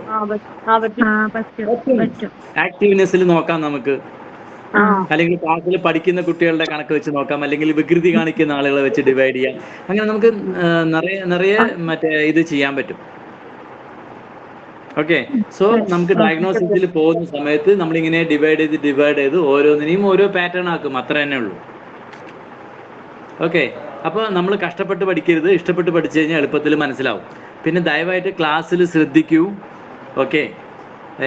S2: ആക്റ്റീവ്നെസ്സിൽ നോക്കാം നമുക്ക്, അല്ലെങ്കിൽ ക്ലാസ്സിൽ പഠിക്കുന്ന കുട്ടികളുടെ കണക്ക് വെച്ച് നോക്കാം, അല്ലെങ്കിൽ വികൃതി കാണിക്കുന്ന ആളുകളെ വെച്ച് ഡിവൈഡ് ചെയ്യാം. അങ്ങനെ നമുക്ക് നിറയെ മറ്റേ ഇത് ചെയ്യാൻ പറ്റും. ഓക്കെ, സോ നമുക്ക് ഡയഗ്നോസിസിൽ പോകുന്ന സമയത്ത് നമ്മളിങ്ങനെ ഡിവൈഡ് ചെയ്ത് ഓരോന്നിനെയും ഓരോ പാറ്റേൺ ആക്കും, അത്ര തന്നെ ഉള്ളൂ. ഓക്കെ, അപ്പോൾ നമ്മൾ കഷ്ടപ്പെട്ട് പഠിക്കരുത്, ഇഷ്ടപ്പെട്ട് പഠിച്ചു കഴിഞ്ഞാൽ എളുപ്പത്തിൽ മനസ്സിലാവും. പിന്നെ ദയവായിട്ട് ക്ലാസ്സിൽ ശ്രദ്ധിക്കൂ. ഓക്കെ,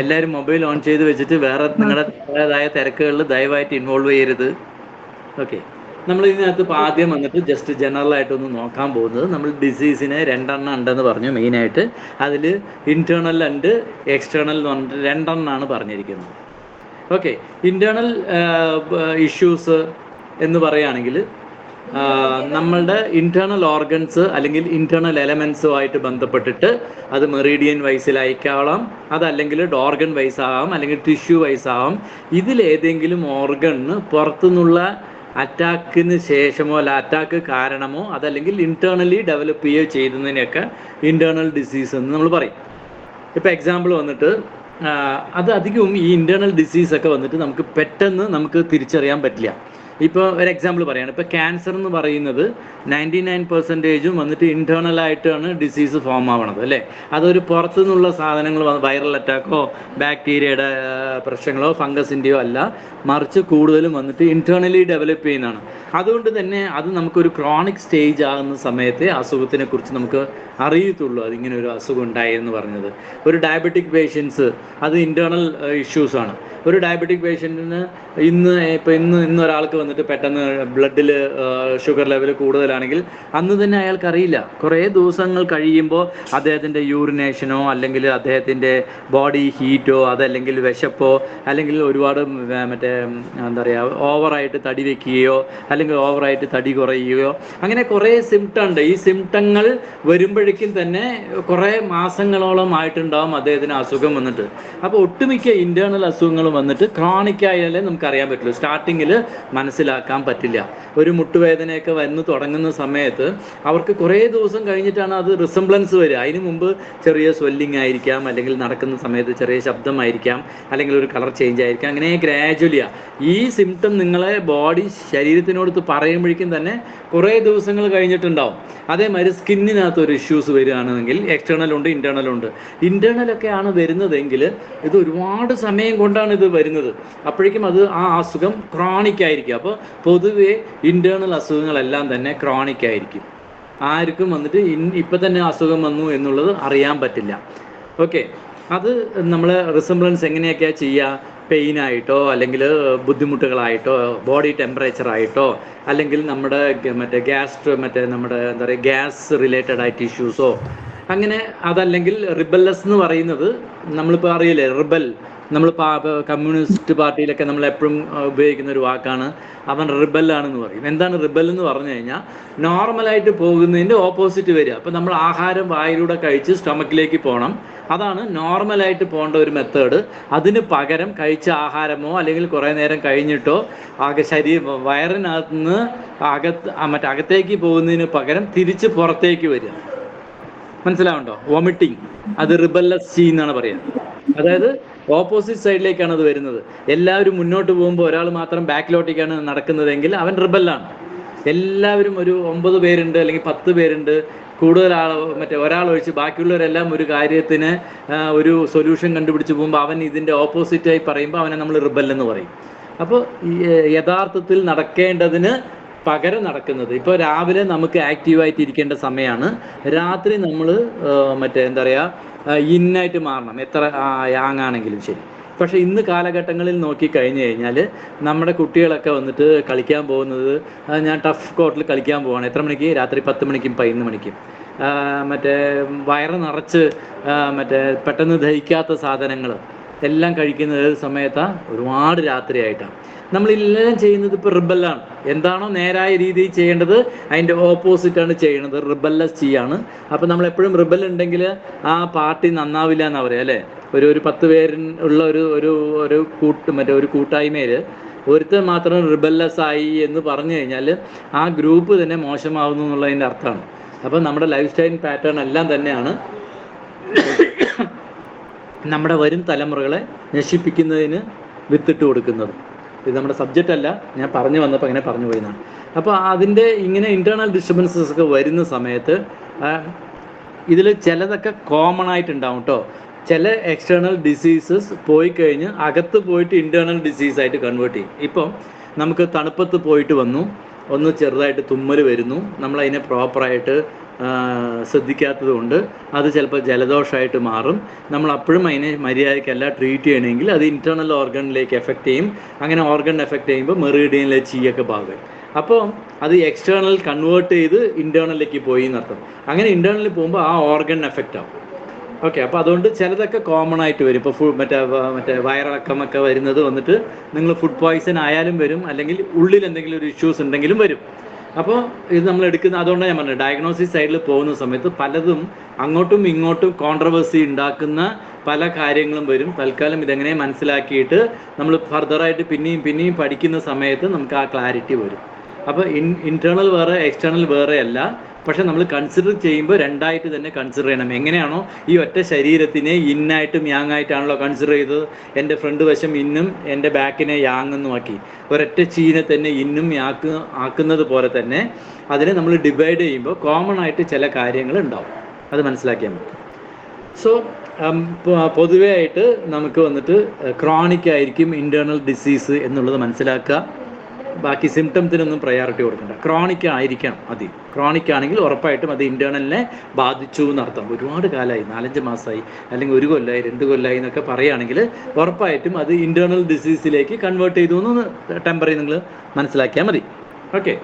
S2: എല്ലാവരും മൊബൈൽ ഓൺ ചെയ്ത് വെച്ചിട്ട് വേറെ നിങ്ങളുടേതായ തിരക്കുകളിൽ ദയവായിട്ട് ഇൻവോൾവ് ചെയ്യരുത്. ഓക്കെ, നമ്മൾ ഇതിനകത്ത് ആദ്യം വന്നിട്ട് ജസ്റ്റ് ജനറൽ ആയിട്ടൊന്ന് നോക്കാൻ പോകുന്നത്, നമ്മൾ ഡിസീസിനെ 2 എണ്ണം ഉണ്ടെന്ന് പറഞ്ഞു. മെയിനായിട്ട് അതിൽ ഇൻറ്റേർണൽ ആൻഡ് എക്സ്റ്റേണൽ എന്ന് പറഞ്ഞിട്ട് 2 എണ്ണമാണ് പറഞ്ഞിരിക്കുന്നത്. ഓക്കെ, ഇൻറ്റേർണൽ ഇഷ്യൂസ് എന്ന് പറയുകയാണെങ്കിൽ നമ്മളുടെ ഇൻറ്റേർണൽ ഓർഗൻസ് അല്ലെങ്കിൽ ഇൻറ്റേർണൽ എലമെൻസുമായിട്ട് ബന്ധപ്പെട്ടിട്ട് അത് മെറീഡിയൻ വൈസിലായിക്കാവാം, അതല്ലെങ്കിൽ ഓർഗൻ വൈസ് ആവാം, അല്ലെങ്കിൽ ടിഷ്യൂ വൈസ് ആവാം. ഇതിലേതെങ്കിലും ഓർഗണിന് പുറത്തുനിന്നുള്ള അറ്റാക്കിന് ശേഷമോ അല്ല അറ്റാക്ക് കാരണമോ അതല്ലെങ്കിൽ ഇൻറ്റേർണലി ഡെവലപ്പ് ചെയ്യുകയോ ചെയ്യുന്നതിനെയൊക്കെ ഇൻറ്റേർണൽ ഡിസീസ് എന്ന് നമ്മൾ പറയും. ഇപ്പോൾ എക്സാമ്പിൾ വന്നിട്ട് അത് അധികവും ഈ ഇൻറ്റേർണൽ ഡിസീസൊക്കെ വന്നിട്ട് നമുക്ക് പെട്ടെന്ന് നമുക്ക് തിരിച്ചറിയാൻ പറ്റില്ല. ഇപ്പോൾ ഒരു എക്സാമ്പിൾ പറയുകയാണ്, ഇപ്പോൾ ക്യാൻസർ എന്ന് പറയുന്നത് 99% വന്നിട്ട് ഇൻറ്റേർണലായിട്ടാണ് ഡിസീസ് ഫോം ആവണത് അല്ലേ. അതൊരു പുറത്തുനിന്നുള്ള സാധനങ്ങൾ, വൈറൽ അറ്റാക്കോ ബാക്ടീരിയയുടെ പ്രശ്നങ്ങളോ ഫംഗസിൻ്റെയോ അല്ല, മറിച്ച് കൂടുതലും വന്നിട്ട് ഇൻറ്റേർണലി ഡെവലപ്പ് ചെയ്യുന്നതാണ്. അതുകൊണ്ട് തന്നെ അത് നമുക്കൊരു ക്രോണിക് സ്റ്റേജ് ആകുന്ന സമയത്തെ അസുഖത്തിനെ കുറിച്ച് നമുക്ക് അറിയത്തുള്ളൂ, അതിങ്ങനെ ഒരു അസുഖം ഉണ്ടായി എന്ന് പറഞ്ഞത്. ഒരു ഡയബറ്റിക് പേഷ്യൻസ് അത് ഇൻറ്റേർണൽ ഇഷ്യൂസാണ്. ഒരു ഡയബറ്റിക് പേഷ്യൻറ്റിന് ഇന്ന് ഒരാൾക്ക് വന്നിട്ട് പെട്ടെന്ന് ബ്ലഡിൽ ഷുഗർ ലെവൽ കൂടുതലാണെങ്കിൽ അന്ന് തന്നെ അയാൾക്കറിയില്ല. കുറേ ദിവസങ്ങൾ കഴിയുമ്പോൾ അദ്ദേഹത്തിൻ്റെ യൂറിനേഷനോ അല്ലെങ്കിൽ അദ്ദേഹത്തിൻ്റെ ബോഡി ഹീറ്റോ അതല്ലെങ്കിൽ വിശപ്പോ അല്ലെങ്കിൽ ഒരുപാട് മറ്റേ എന്താ പറയുക ഓവറായിട്ട് തടി വയ്ക്കുകയോ അല്ലെങ്കിൽ ഓവറായിട്ട് തടി കുറയുകയോ അങ്ങനെ കുറേ സിംറ്റം ഉണ്ട്. ഈ സിംറ്റങ്ങൾ വരുമ്പോഴേക്കും തന്നെ കുറേ മാസങ്ങളോളം ആയിട്ടുണ്ടാവും അദ്ദേഹത്തിന് അസുഖം വന്നിട്ട്. അപ്പോൾ ഒട്ടുമിക്ക ഇൻറ്റേർണൽ അസുഖങ്ങളും വന്നിട്ട് ക്രോണിക് ആയാലേ നമുക്ക് അറിയാൻ പറ്റുള്ളൂ, സ്റ്റാർട്ടിങ്ങിൽ മനസ്സിലാക്കാൻ പറ്റില്ല. ഒരു മുട്ടുവേദനയൊക്കെ വന്ന് തുടങ്ങുന്ന സമയത്ത് അവർക്ക് കുറേ ദിവസം കഴിഞ്ഞിട്ടാണ് അത് റിസംബ്ലൻസ് വരിക. അതിന് മുമ്പ് ചെറിയ സ്വെല്ലിംഗ് ആയിരിക്കാം, അല്ലെങ്കിൽ നടക്കുന്ന സമയത്ത് ചെറിയ ശബ്ദമായിരിക്കാം, അല്ലെങ്കിൽ ഒരു കളർ ചേഞ്ച് ആയിരിക്കാം. അങ്ങനെ ഗ്രാജുവലിയാണ് ഈ സിംറ്റം നിങ്ങളെ ബോഡി ശരീരത്തിനോട് പറയുമ്പോഴേക്കും തന്നെ കുറേ ദിവസങ്ങൾ കഴിഞ്ഞിട്ടുണ്ടാവും. അതേമാതിരി സ്കിന്നിനകത്ത് ഒരു ഇഷ്യൂസ് വരികയാണെങ്കിൽ എക്സ്റ്റേണലുണ്ട് ഇൻറ്റേർണലുണ്ട്. ഇൻറ്റേർണലൊക്കെയാണ് വരുന്നതെങ്കിൽ ഇത് ഒരുപാട് സമയം കൊണ്ടാണ് ഇത് വരുന്നത്. അപ്പോഴേക്കും ആ അസുഖം ക്രോണിക് ആയിരിക്കും. അപ്പോൾ പൊതുവേ ഇൻറ്റേർണൽ അസുഖങ്ങളെല്ലാം തന്നെ ക്രോണിക് ആയിരിക്കും. ആർക്കും വന്നിട്ട് ഇപ്പം തന്നെ അസുഖം വന്നു എന്നുള്ളത് അറിയാൻ പറ്റില്ല. ഓക്കെ, അത് നമ്മൾ റിസംബ്ലൻസ് എങ്ങനെയൊക്കെയാണ് ചെയ്യുക? പെയിനായിട്ടോ അല്ലെങ്കിൽ ബുദ്ധിമുട്ടുകളായിട്ടോ ബോഡി ടെമ്പറേച്ചറായിട്ടോ അല്ലെങ്കിൽ നമ്മുടെ നമ്മുടെ എന്താ പറയുക ഗ്യാസ് റിലേറ്റഡ് ആയിട്ട് ഇഷ്യൂസോ അങ്ങനെ. അതല്ലെങ്കിൽ റിബല്ലസ് എന്ന് പറയുന്നത് നമ്മളിപ്പോൾ അറിയില്ലേ, റിബൽ നമ്മൾ കമ്മ്യൂണിസ്റ്റ് പാർട്ടിയിലൊക്കെ നമ്മൾ എപ്പോഴും ഉപയോഗിക്കുന്ന ഒരു വാക്കാണ്, അവൻ റിബല്ലാണെന്ന് പറയും. എന്താണ് റിബൽ എന്ന് പറഞ്ഞു കഴിഞ്ഞാൽ നോർമലായിട്ട് പോകുന്നതിൻ്റെ ഓപ്പോസിറ്റ് വരിക. അപ്പോൾ നമ്മൾ ആഹാരം വായിലൂടെ കഴിച്ച് സ്റ്റൊമക്കിലേക്ക് പോകണം, അതാണ് നോർമലായിട്ട് പോകേണ്ട ഒരു മെത്തേഡ്. അതിന് പകരം കഴിച്ച ആഹാരമോ അല്ലെങ്കിൽ കുറേ നേരം കഴിഞ്ഞിട്ടോ വയറിനകത്ത് നിന്ന് അകത്തേക്ക് പോകുന്നതിന് പകരം തിരിച്ച് പുറത്തേക്ക് വരിക. മനസ്സിലാവുണ്ടോ? വോമിറ്റിംഗ്, അത് റിബല്ലസ് എന്നാണ് പറയുക. അതായത് ഓപ്പോസിറ്റ് സൈഡിലേക്കാണ് അത് വരുന്നത്. എല്ലാവരും മുന്നോട്ട് പോകുമ്പോൾ ഒരാൾ മാത്രം ബാക്കിലോട്ടേക്കാണ് നടക്കുന്നതെങ്കിൽ അവൻ റിബല്ലാണ്. എല്ലാവരും ഒരു 9 പേരുണ്ട് അല്ലെങ്കിൽ 10 പേരുണ്ട്, കൂടുതൽ ഒരാൾ ഒഴിച്ച് ബാക്കിയുള്ളവരെല്ലാം ഒരു കാര്യത്തിന് ഒരു സൊല്യൂഷൻ കണ്ടുപിടിച്ച് പോകുമ്പോൾ അവൻ ഇതിൻ്റെ ഓപ്പോസിറ്റായി പറയുമ്പോൾ അവനെ നമ്മൾ റിബൽ എന്ന് പറയും. അപ്പോൾ യഥാർത്ഥത്തിൽ നടക്കേണ്ടതിന് പകരം നടക്കുന്നത്. ഇപ്പോൾ രാവിലെ നമുക്ക് ആക്റ്റീവായിട്ട് ഇരിക്കേണ്ട സമയമാണ്, രാത്രി നമ്മൾ മറ്റേ എന്താ പറയുക ഇന്നായിട്ട് മാറണം, എത്ര യാങ് ആണെങ്കിലും ശരി. പക്ഷേ ഇന്ന് കാലഘട്ടങ്ങളിൽ നോക്കിക്കഴിഞ്ഞ് കഴിഞ്ഞാൽ നമ്മുടെ കുട്ടികളൊക്കെ വന്നിട്ട് കളിക്കാൻ പോകുന്നത്, ഞാൻ ടഫ് കോർട്ടിൽ കളിക്കാൻ പോവാണ്, എത്ര മണിക്ക്? രാത്രി 10 മണിക്കും 11 മണിക്കും. മറ്റേ വയറ് നിറച്ച് മറ്റേ പെട്ടെന്ന് ദഹിക്കാത്ത സാധനങ്ങൾ എല്ലാം കഴിക്കുന്നത് ഏത് സമയത്താണ്? ഒരുപാട് രാത്രിയായിട്ടാണ്. നമ്മളെല്ലാം ചെയ്യുന്നത് ഇപ്പോൾ റിബല്ലാണ്. എന്താണോ നേരായ രീതിയിൽ ചെയ്യേണ്ടത് അതിൻ്റെ ഓപ്പോസിറ്റാണ് ചെയ്യുന്നത്, റിബല്ലസ് ചെയ്യാണ്. അപ്പോൾ നമ്മളെപ്പോഴും റിബൽ ഉണ്ടെങ്കിൽ ആ പാർട്ടി നന്നാവില്ല എന്നാണ് പറയുക അല്ലേ. ഒരു 10 പേരുള്ള ഒരു കൂട്ടായ്മയിൽ ഒരുത്തൻ മാത്രം റിബല്ലസ് ആയി എന്ന് പറഞ്ഞു കഴിഞ്ഞാൽ ആ ഗ്രൂപ്പ് തന്നെ മോശമാവുന്നു എന്നുള്ളതിൻ്റെ അർത്ഥമാണ്. അപ്പോൾ നമ്മുടെ ലൈഫ് സ്റ്റൈൽ പാറ്റേൺ എല്ലാം തന്നെയാണ് നമ്മുടെ വരും തലമുറകളെ നശിപ്പിക്കുന്നതിന് വിത്തിട്ട് കൊടുക്കുന്നത്. ഇത് നമ്മുടെ സബ്ജക്റ്റ് അല്ല, ഞാൻ പറഞ്ഞു വന്നപ്പോൾ അങ്ങനെ പറഞ്ഞു പോയതാണ്. അപ്പോൾ അതിൻ്റെ ഇങ്ങനെ ഇൻറ്റേർണൽ ഡിസ്റ്റർബൻസസ് ഒക്കെ വരുന്ന സമയത്ത് ഇതിൽ ചിലതൊക്കെ കോമൺ ആയിട്ടുണ്ടാവും കേട്ടോ. ചില എക്സ്റ്റേണൽ ഡിസീസസ് പോയി കഴിഞ്ഞ് അകത്ത് പോയിട്ട് ഇൻറ്റേർണൽ ഡിസീസായിട്ട് കൺവേർട്ട് ചെയ്യും. ഇപ്പം നമുക്ക് തണുപ്പത്ത് പോയിട്ട് വന്നു, ഒന്ന് ചെറുതായിട്ട് തുമ്മൽ വരുന്നു, നമ്മളതിനെ പ്രോപ്പറായിട്ട് ശ്രദ്ധിക്കാത്തത് കൊണ്ട് അത് ചിലപ്പോൾ ജലദോഷമായിട്ട് മാറും. നമ്മൾ അപ്പോഴും അതിനെ മര്യാദയ്ക്കല്ല ട്രീറ്റ് ചെയ്യണമെങ്കിൽ അത് ഇൻറ്റേർണൽ ഓർഗണിലേക്ക് എഫക്റ്റ് ചെയ്യും. അങ്ങനെ ഓർഗൺ എഫക്റ്റ് ചെയ്യുമ്പോൾ മെറിഡിയനിലെ ചീയൊക്കെ ഭാഗം. അപ്പോൾ അത് എക്സ്റ്റേണൽ കൺവേർട്ട് ചെയ്ത് ഇൻറ്റേർണലിലേക്ക് പോയി എന്നർത്ഥം. അങ്ങനെ ഇൻറ്റേർണലിൽ പോകുമ്പോൾ ആ ഓർഗൺ എഫക്റ്റ് ആവും. ഓക്കെ, അപ്പോൾ അതുകൊണ്ട് ചിലതൊക്കെ കോമൺ ആയിട്ട് വരും. ഇപ്പോൾ മറ്റേ വയറിളക്കമൊക്കെ വരുന്നത് വന്നിട്ട് നിങ്ങൾ ഫുഡ് പോയ്സൺ ആയാലും വരും, അല്ലെങ്കിൽ ഉള്ളിൽ എന്തെങ്കിലും ഒരു ഇഷ്യൂസ് ഉണ്ടെങ്കിലും വരും. അപ്പോൾ ഇത് നമ്മൾ അതുകൊണ്ടാണ് ഞാൻ പറഞ്ഞത്, ഡയഗ്നോസിസ് സൈഡിൽ പോകുന്ന സമയത്ത് പലതും അങ്ങോട്ടും ഇങ്ങോട്ടും കോൺട്രവേഴ്സി ഉണ്ടാക്കുന്ന പല കാര്യങ്ങളും വരും. തൽക്കാലം ഇതെങ്ങനെ മനസ്സിലാക്കിയിട്ട് നമ്മൾ ഫർദറായിട്ട് പിന്നെയും പഠിക്കുന്ന സമയത്ത് നമുക്ക് ആ ക്ലാരിറ്റി വരും. അപ്പോൾ ഇൻറ്റേർണൽ വേറെ എക്സ്റ്റേണൽ വേറെ അല്ല, പക്ഷെ നമ്മൾ കൺസിഡർ ചെയ്യുമ്പോൾ രണ്ടായിട്ട് തന്നെ കൺസിഡർ ചെയ്യണം. എങ്ങനെയാണോ ഈ ഒറ്റ ശരീരത്തിനെ ഇന്നായിട്ടും യാങ് ആയിട്ടാണല്ലോ കൺസിഡർ ചെയ്തത്, എൻ്റെ ഫ്രണ്ട് വശം ഇന്നും എൻ്റെ ബാക്കിനെ യാങ് എന്നും ആക്കി, ഒരൊറ്റ ചീനെ തന്നെ ഇന്നും ആക്കുന്നത് പോലെ തന്നെ അതിനെ നമ്മൾ ഡിവൈഡ് ചെയ്യുമ്പോൾ കോമൺ ആയിട്ട് ചില കാര്യങ്ങൾ ഉണ്ടാവും. അത് മനസ്സിലാക്കിയാൽ മതി. സോ പൊതുവേ ആയിട്ട് നമുക്ക് വന്നിട്ട് ക്രോണിക് ആയിരിക്കും ഇൻറ്റേർണൽ ഡിസീസ് എന്നുള്ളത് മനസ്സിലാക്കുക. ബാക്കി സിംറ്റംസിനൊന്നും പ്രയോറിറ്റി കൊടുക്കണ്ട. ക്രോണിക് ആയിരിക്കണം. ക്രോണിക് ആണെങ്കിൽ ഉറപ്പായിട്ടും അത് ഇൻറ്റേർണലിനെ ബാധിച്ചു എന്നർത്ഥം. ഒരുപാട് കാലമായി, 4-5 മാസമായി, അല്ലെങ്കിൽ 1 കൊല്ലമായി 2 കൊല്ലമായി എന്നൊക്കെ പറയുകയാണെങ്കിൽ ഉറപ്പായിട്ടും അത് ഇൻറ്റേർണൽ ഡിസീസിലേക്ക് കൺവേർട്ട് ചെയ്തു എന്ന് ടെമ്പററി നിങ്ങൾ മനസ്സിലാക്കിയാൽ മതി. ഓക്കെ,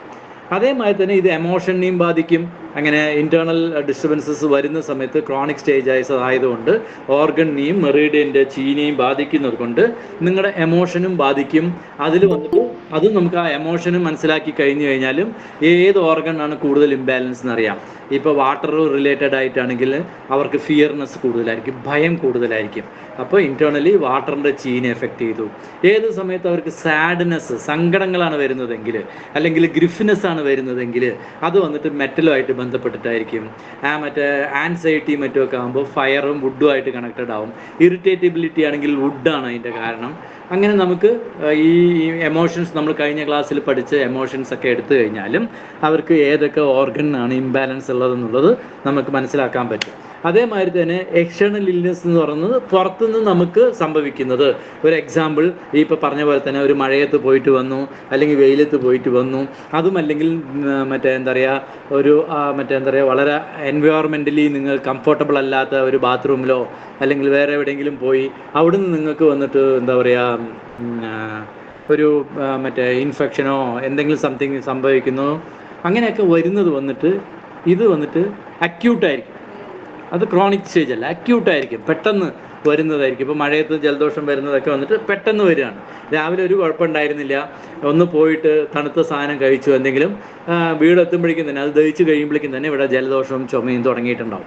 S2: അതേമാതിരി തന്നെ ഇത് എമോഷനെയും ബാധിക്കും. അങ്ങനെ ഇൻറ്റേർണൽ ഡിസ്റ്റർബൻസസ് വരുന്ന സമയത്ത് ക്രോണിക് സ്റ്റേജ് ആയതുകൊണ്ട് ഓർഗണിനെയും മെറിഡിയൻ്റെ ചീനെയും ബാധിക്കുന്നത് കൊണ്ട് നിങ്ങളുടെ എമോഷനും ബാധിക്കും. അതിൽ വന്നിട്ട് അതും നമുക്ക് ആ എമോഷനും മനസ്സിലാക്കി കഴിഞ്ഞു കഴിഞ്ഞാലും ഏത് ഓർഗനാണ് കൂടുതൽ ഇംബാലൻസ് എന്നറിയാം. ഇപ്പോൾ വാട്ടർ റിലേറ്റഡ് ആയിട്ടാണെങ്കിൽ അവർക്ക് ഫിയർനെസ് കൂടുതലായിരിക്കും, ഭയം കൂടുതലായിരിക്കും. അപ്പോൾ ഇൻറ്റേർണലി വാട്ടറിൻ്റെ ചീനെ എഫക്റ്റ് ചെയ്തു. ഏത് സമയത്ത് അവർക്ക് സാഡ്നെസ്, സങ്കടങ്ങളാണ് വരുന്നതെങ്കിൽ, അല്ലെങ്കിൽ ഗ്രിഫ്നെസ് ആണ് വരുന്നതെങ്കിൽ അത് വന്നിട്ട് മെറ്റലുമായിട്ട് ബന്ധപ്പെട്ടിട്ടായിരിക്കും. മറ്റേ ആൻസൈറ്റി മറ്റുമൊക്കെ ആകുമ്പോൾ ഫയറും വുഡുമായിട്ട് കണക്റ്റഡ് ആവും. ഇറിറ്റേറ്റബിലിറ്റി ആണെങ്കിൽ വുഡാണ് അതിൻ്റെ കാരണം. അങ്ങനെ നമുക്ക് ഈ എമോഷൻസ് നമ്മൾ കഴിഞ്ഞ ക്ലാസ്സിൽ പഠിച്ച എമോഷൻസ് ഒക്കെ എടുത്തു കഴിഞ്ഞാലും അവർക്ക് ഏതൊക്കെ ഓർഗനാണ് ഇംബാലൻസ് ഉള്ളതെന്നുള്ളത് നമുക്ക് മനസ്സിലാക്കാൻ പറ്റും. അതേമാതിരി തന്നെ എക്സ്റ്റേണൽ ഇൽനെസ് എന്ന് പറയുന്നത് പുറത്തുനിന്ന് നമുക്ക് സംഭവിക്കുന്നത്. ഒരു എക്സാമ്പിൾ, ഈ ഇപ്പോൾ പറഞ്ഞ പോലെ തന്നെ ഒരു മഴയത്ത് പോയിട്ട് വന്നു, അല്ലെങ്കിൽ വെയിലത്ത് പോയിട്ട് വന്നു, അതും അല്ലെങ്കിൽ വളരെ എൻവയോൺമെൻ്റലി നിങ്ങൾ കംഫർട്ടബിൾ അല്ലാത്ത ഒരു ബാത്റൂമിലോ അല്ലെങ്കിൽ വേറെ എവിടെയെങ്കിലും പോയി അവിടുന്ന് നിങ്ങൾക്ക് വന്നിട്ട് ഒരു ഇൻഫെക്ഷനോ എന്തെങ്കിലും സംതിങ് സംഭവിക്കുന്നു. അങ്ങനെയൊക്കെ വരുന്നത് വന്നിട്ട് ഇത് വന്നിട്ട് അക്യൂട്ടായിരിക്കും. അത് ക്രോണിക് സ്റ്റേജ് അല്ല, അക്യൂട്ടായിരിക്കും, പെട്ടെന്ന് വരുന്നതായിരിക്കും. ഇപ്പോൾ മഴയത്ത് ജലദോഷം വരുന്നതൊക്കെ വന്നിട്ട് പെട്ടെന്ന് വരികയാണ്. രാവിലെ ഒരു കുഴപ്പമുണ്ടായിരുന്നില്ല, ഒന്ന് പോയിട്ട് തണുത്ത സാധനം കഴിച്ചു, എന്തെങ്കിലും വീടെത്തുമ്പോഴേക്കും തന്നെ അത് ദഹിച്ച് കഴിയുമ്പോഴേക്കും തന്നെ ഇവിടെ ജലദോഷവും ചുമയും തുടങ്ങിയിട്ടുണ്ടാവും.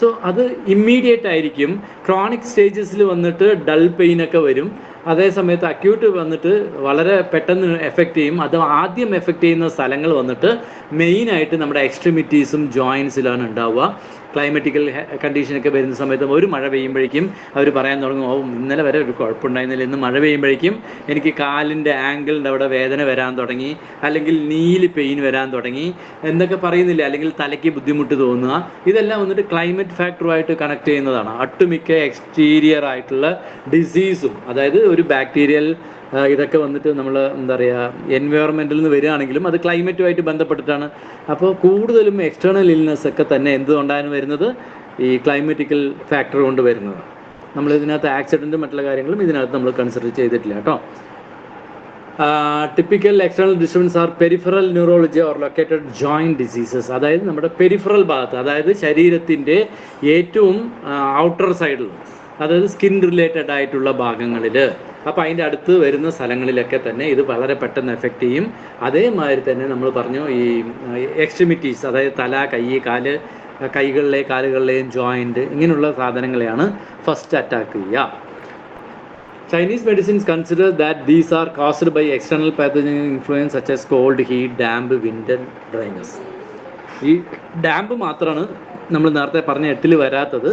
S2: സോ അത് ഇമ്മീഡിയറ്റ് ആയിരിക്കും. ക്രോണിക് സ്റ്റേജസിൽ വന്നിട്ട് ഡൾ പെയിനൊക്കെ വരും. അതേ സമയത്ത് അക്യൂട്ട് വന്നിട്ട് വളരെ പെട്ടെന്ന് എഫക്റ്റ് ചെയ്യും. അത് ആദ്യം എഫക്റ്റ് ചെയ്യുന്ന സ്ഥലങ്ങൾ വന്നിട്ട് മെയിനായിട്ട് നമ്മുടെ എക്സ്ട്രിമിറ്റീസും ജോയിൻസിലാണ് ഉണ്ടാവുക. ക്ലൈമറ്റിക്കൽ കണ്ടീഷനൊക്കെ വരുന്ന സമയത്ത് ഒരു മഴ പെയ്യുമ്പോഴേക്കും അവർ പറയാൻ തുടങ്ങും, ഇന്നലെ വരെ ഒരു കുഴപ്പമുണ്ടായിരുന്നില്ല, ഇന്ന് മഴ പെയ്യുമ്പോഴേക്കും എനിക്ക് കാലിൻ്റെ ആംഗിളിൻ്റെ അവിടെ വേദന വരാൻ തുടങ്ങി, അല്ലെങ്കിൽ നീല് പെയിൻ വരാൻ തുടങ്ങി എന്നൊക്കെ പറയുന്നില്ല, അല്ലെങ്കിൽ തലയ്ക്ക് ബുദ്ധിമുട്ട് തോന്നുക. ഇതെല്ലാം വന്നിട്ട് ക്ലൈമറ്റ് ഫാക്ടറുമായിട്ട് കണക്ട് ചെയ്യുന്നതാണ്. ഒട്ടുമിക്ക എക്സ്റ്റീരിയർ ആയിട്ടുള്ള ഡിസീസും, അതായത് ഒരു ബാക്ടീരിയൽ ഇതൊക്കെ വന്നിട്ട് നമ്മൾ എന്താ പറയുക എൻവയോൺമെൻറ്റിൽ നിന്ന് വരികയാണെങ്കിലും അത് ക്ലൈമറ്റുമായിട്ട് ബന്ധപ്പെട്ടിട്ടാണ്. അപ്പോൾ കൂടുതലും എക്സ്റ്റേണൽ ഇൽനെസ് ഒക്കെ തന്നെ എന്തുകൊണ്ടാണ് വരുന്നത്? ഈ ക്ലൈമറ്റിക്കൽ ഫാക്ടർ കൊണ്ട് വരുന്നത്. നമ്മൾ ഇതിനകത്ത് ആക്സിഡൻറ്റും മറ്റുള്ള കാര്യങ്ങളും ഇതിനകത്ത് നമ്മൾ കൺസിഡർ ചെയ്തിട്ടില്ല കേട്ടോ. Typical external disturbance are peripheral neurology or located joint diseases. അതായത് നമ്മുടെ പെരിഫറൽ ഭാഗത്ത്, അതായത് ശരീരത്തിൻ്റെ ഏറ്റവും ഔട്ടർ സൈഡിൽ, അതായത് സ്കിൻ റിലേറ്റഡ് ആയിട്ടുള്ള ഭാഗങ്ങളിൽ, അപ്പോൾ അതിൻ്റെ അടുത്ത് വരുന്ന സ്ഥലങ്ങളിലൊക്കെ തന്നെ ഇത് വളരെ പെട്ടെന്ന് എഫക്റ്റ് ചെയ്യും. അതേമാതിരി തന്നെ നമ്മൾ പറഞ്ഞു ഈ എക്സ്ട്രിമിറ്റീസ്, അതായത് തല, കൈ, കാല്, കൈകളിലെ കാലുകളിലെയും ജോയിൻറ്റ്, ഇങ്ങനെയുള്ള സാധനങ്ങളെയാണ് ഫസ്റ്റ് അറ്റാക്ക് ചെയ്യുക. Chinese medicines consider that these are caused by external pathogenic influence such as cold, heat, damp, wind and dryness. ഈ ഡാമ്പ് മാത്രമാണ് നമ്മൾ നേരത്തെ പറഞ്ഞ 8ൽ വരാത്തത്.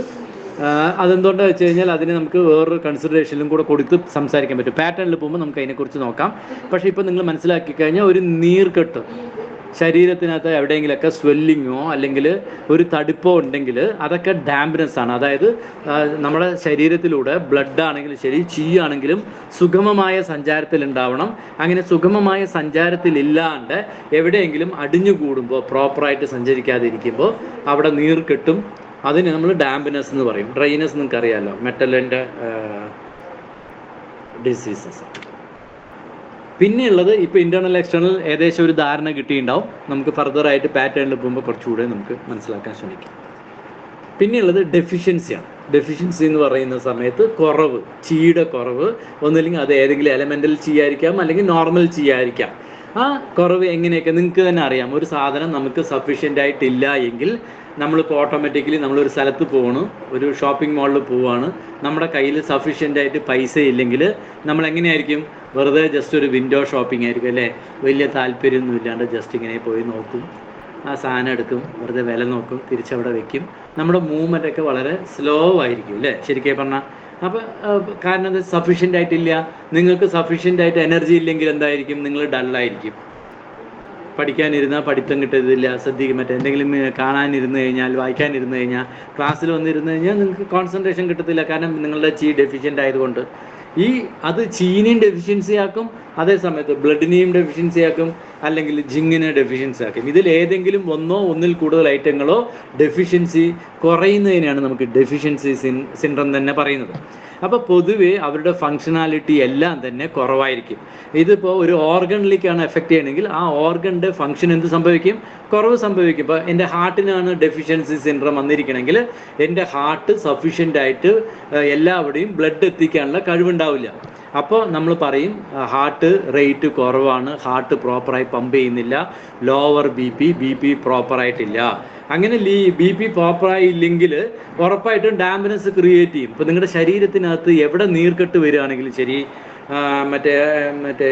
S2: അതെന്തുകൊണ്ടാണെന്ന് വെച്ച് കഴിഞ്ഞാൽ അതിന് നമുക്ക് വേറൊരു കൺസിഡറേഷനിലും കൂടെ കൊടുത്ത് സംസാരിക്കാൻ പറ്റും. പാറ്റേണിൽ പോകുമ്പോൾ നമുക്ക് അതിനെക്കുറിച്ച് നോക്കാം. പക്ഷേ ഇപ്പോൾ നിങ്ങൾ മനസ്സിലാക്കി കഴിഞ്ഞാൽ ഒരു നീർക്കെട്ട് ശരീരത്തിനകത്ത് എവിടെയെങ്കിലൊക്കെ സ്വെല്ലിങ്ങോ അല്ലെങ്കിൽ ഒരു തടുപ്പോ ഉണ്ടെങ്കിൽ അതൊക്കെ ഡാംപ്നെസ് ആണ്. അതായത് നമ്മുടെ ശരീരത്തിലൂടെ ബ്ലഡ് ആണെങ്കിലും ശരി, ചീയാണെങ്കിലും സുഗമമായ സഞ്ചാരത്തിൽ ഉണ്ടാവണം. അങ്ങനെ സുഗമമായ സഞ്ചാരത്തിലില്ലാണ്ട് എവിടെയെങ്കിലും അടിഞ്ഞുകൂടുമ്പോൾ, പ്രോപ്പറായിട്ട് സഞ്ചരിക്കാതിരിക്കുമ്പോൾ അവിടെ നീർക്കെട്ടും. അതിന് നമ്മൾ ഡാംപ്നെസ് എന്ന് പറയും. ഡ്രൈനെസ് നിങ്ങൾക്ക് അറിയാമല്ലോ, മെറ്റലിൻ്റെ ഡിസീസസ്. പിന്നെയുള്ളത് ഇപ്പോൾ ഇൻറ്റേർണൽ എക്സ്റ്റേണൽ ഏകദേശം ഒരു ധാരണ കിട്ടിയിട്ടുണ്ടാവും. നമുക്ക് ഫർദറായിട്ട് പാറ്റേണിൽ പോകുമ്പോൾ കുറച്ചുകൂടെ നമുക്ക് മനസ്സിലാക്കാൻ ശ്രമിക്കാം. പിന്നെയുള്ളത് ഡെഫിഷ്യൻസിയാണ്. ഡെഫിഷ്യൻസി എന്ന് പറയുന്ന സമയത്ത് കുറവ്, ചീയുടെ കുറവ്, ഒന്നില്ലെങ്കിൽ അത് ഏതെങ്കിലും എലമെൻ്റൽ ചീയായിരിക്കാം അല്ലെങ്കിൽ നോർമൽ ചീയായിരിക്കാം. ആ കുറവ് എങ്ങനെയൊക്കെ നിങ്ങൾക്ക് തന്നെ അറിയാം. ഒരു സാധനം നമുക്ക് സഫീഷ്യൻ്റ് ആയിട്ടില്ല എങ്കിൽ നമ്മളിപ്പോൾ ഓട്ടോമാറ്റിക്കലി നമ്മളൊരു സ്ഥലത്ത് പോകണു, ഒരു ഷോപ്പിംഗ് മാളിൽ പോവുകയാണ്, നമ്മുടെ കയ്യിൽ സഫീഷ്യൻ്റ് ആയിട്ട് പൈസ ഇല്ലെങ്കിൽ നമ്മൾ എങ്ങനെയായിരിക്കും? വെറുതെ ജസ്റ്റ് ഒരു വിൻഡോ ഷോപ്പിംഗ് ആയിരിക്കും അല്ലേ? വലിയ താല്പര്യമൊന്നും ഇല്ലാണ്ട് ജസ്റ്റ് ഇങ്ങനെ പോയി നോക്കും, ആ സാധനം എടുക്കും, വെറുതെ വില നോക്കും, തിരിച്ചവിടെ വെക്കും. നമ്മുടെ മൂവ്മെൻ്റൊക്കെ വളരെ സ്ലോ ആയിരിക്കും അല്ലേ ശരിക്കും പറഞ്ഞാൽ. അപ്പോൾ കാരണം അത് സഫീഷ്യൻ്റ് ആയിട്ടില്ല. നിങ്ങൾക്ക് സഫീഷ്യൻ്റ് ആയിട്ട് എനർജി ഇല്ലെങ്കിൽ എന്തായിരിക്കും? നിങ്ങൾ ഡള്ളായിരിക്കും. പഠിക്കാനിരുന്നാൽ പഠിത്തം കിട്ടത്തില്ല, ശ്രദ്ധിക്കും. മറ്റെന്തെങ്കിലും കാണാനിരുന്ന് കഴിഞ്ഞാൽ, വായിക്കാനിരുന്ന് കഴിഞ്ഞാൽ, ക്ലാസ്സിൽ വന്നിരുന്ന് കഴിഞ്ഞാൽ നിങ്ങൾക്ക് കോൺസെൻട്രേഷൻ കിട്ടത്തില്ല. കാരണം നിങ്ങളുടെ ചീ ഡെഫിഷ്യൻ്റ് ആയതുകൊണ്ട്. അത് ചീനിയും ഡെഫിഷ്യൻസി ആക്കും, അതേ സമയത്ത് ബ്ലഡിനെയും ഡെഫിഷ്യൻസി ആക്കും, അല്ലെങ്കിൽ ജിങ്ങിനെ ഡെഫിഷ്യൻസി ആക്കും. ഇതിൽ ഏതെങ്കിലും ഒന്നിൽ കൂടുതൽ ഐറ്റങ്ങളോ ഡെഫിഷ്യൻസി കുറയുന്നതിനാണ് നമുക്ക് ഡെഫിഷ്യൻസി സിൻഡ്രം തന്നെ പറയുന്നത്. അപ്പോൾ പൊതുവേ അവരുടെ ഫങ്ഷനാലിറ്റി എല്ലാം തന്നെ കുറവായിരിക്കും. ഇതിപ്പോൾ ഒരു ഓർഗണിലേക്കാണ് എഫക്റ്റ് ചെയ്യണമെങ്കിൽ ആ ഓർഗണിൻ്റെ ഫങ്ഷൻ എന്ത് സംഭവിക്കും? കുറവ് സംഭവിക്കും. ഇപ്പോൾ എൻ്റെ ഹാർട്ടിനാണ് ഡെഫിഷ്യൻസി സിൻഡ്രം വന്നിരിക്കണമെങ്കിൽ എൻ്റെ ഹാർട്ട് സഫീഷ്യൻ്റ് ആയിട്ട് എല്ലാവിടെയും ബ്ലഡ് എത്തിക്കാനുള്ള കഴിവുണ്ടാവില്ല. അപ്പോൾ നമ്മൾ പറയും ഹാർട്ട് റേറ്റ് കുറവാണ്, ഹാർട്ട് പ്രോപ്പറായി പമ്പ് ചെയ്യുന്നില്ല, ലോവർ ബി പി പ്രോപ്പറായിട്ടില്ല. അങ്ങനെ ബി പി പ്രോപ്പറായി ഇല്ലെങ്കിൽ ഉറപ്പായിട്ടും ഡാംപ്നെസ് ക്രിയേറ്റ് ചെയ്യും. ഇപ്പോൾ നിങ്ങളുടെ ശരീരത്തിനകത്ത് എവിടെ നീർക്കെട്ട് വരികയാണെങ്കിലും ശരി, മറ്റേ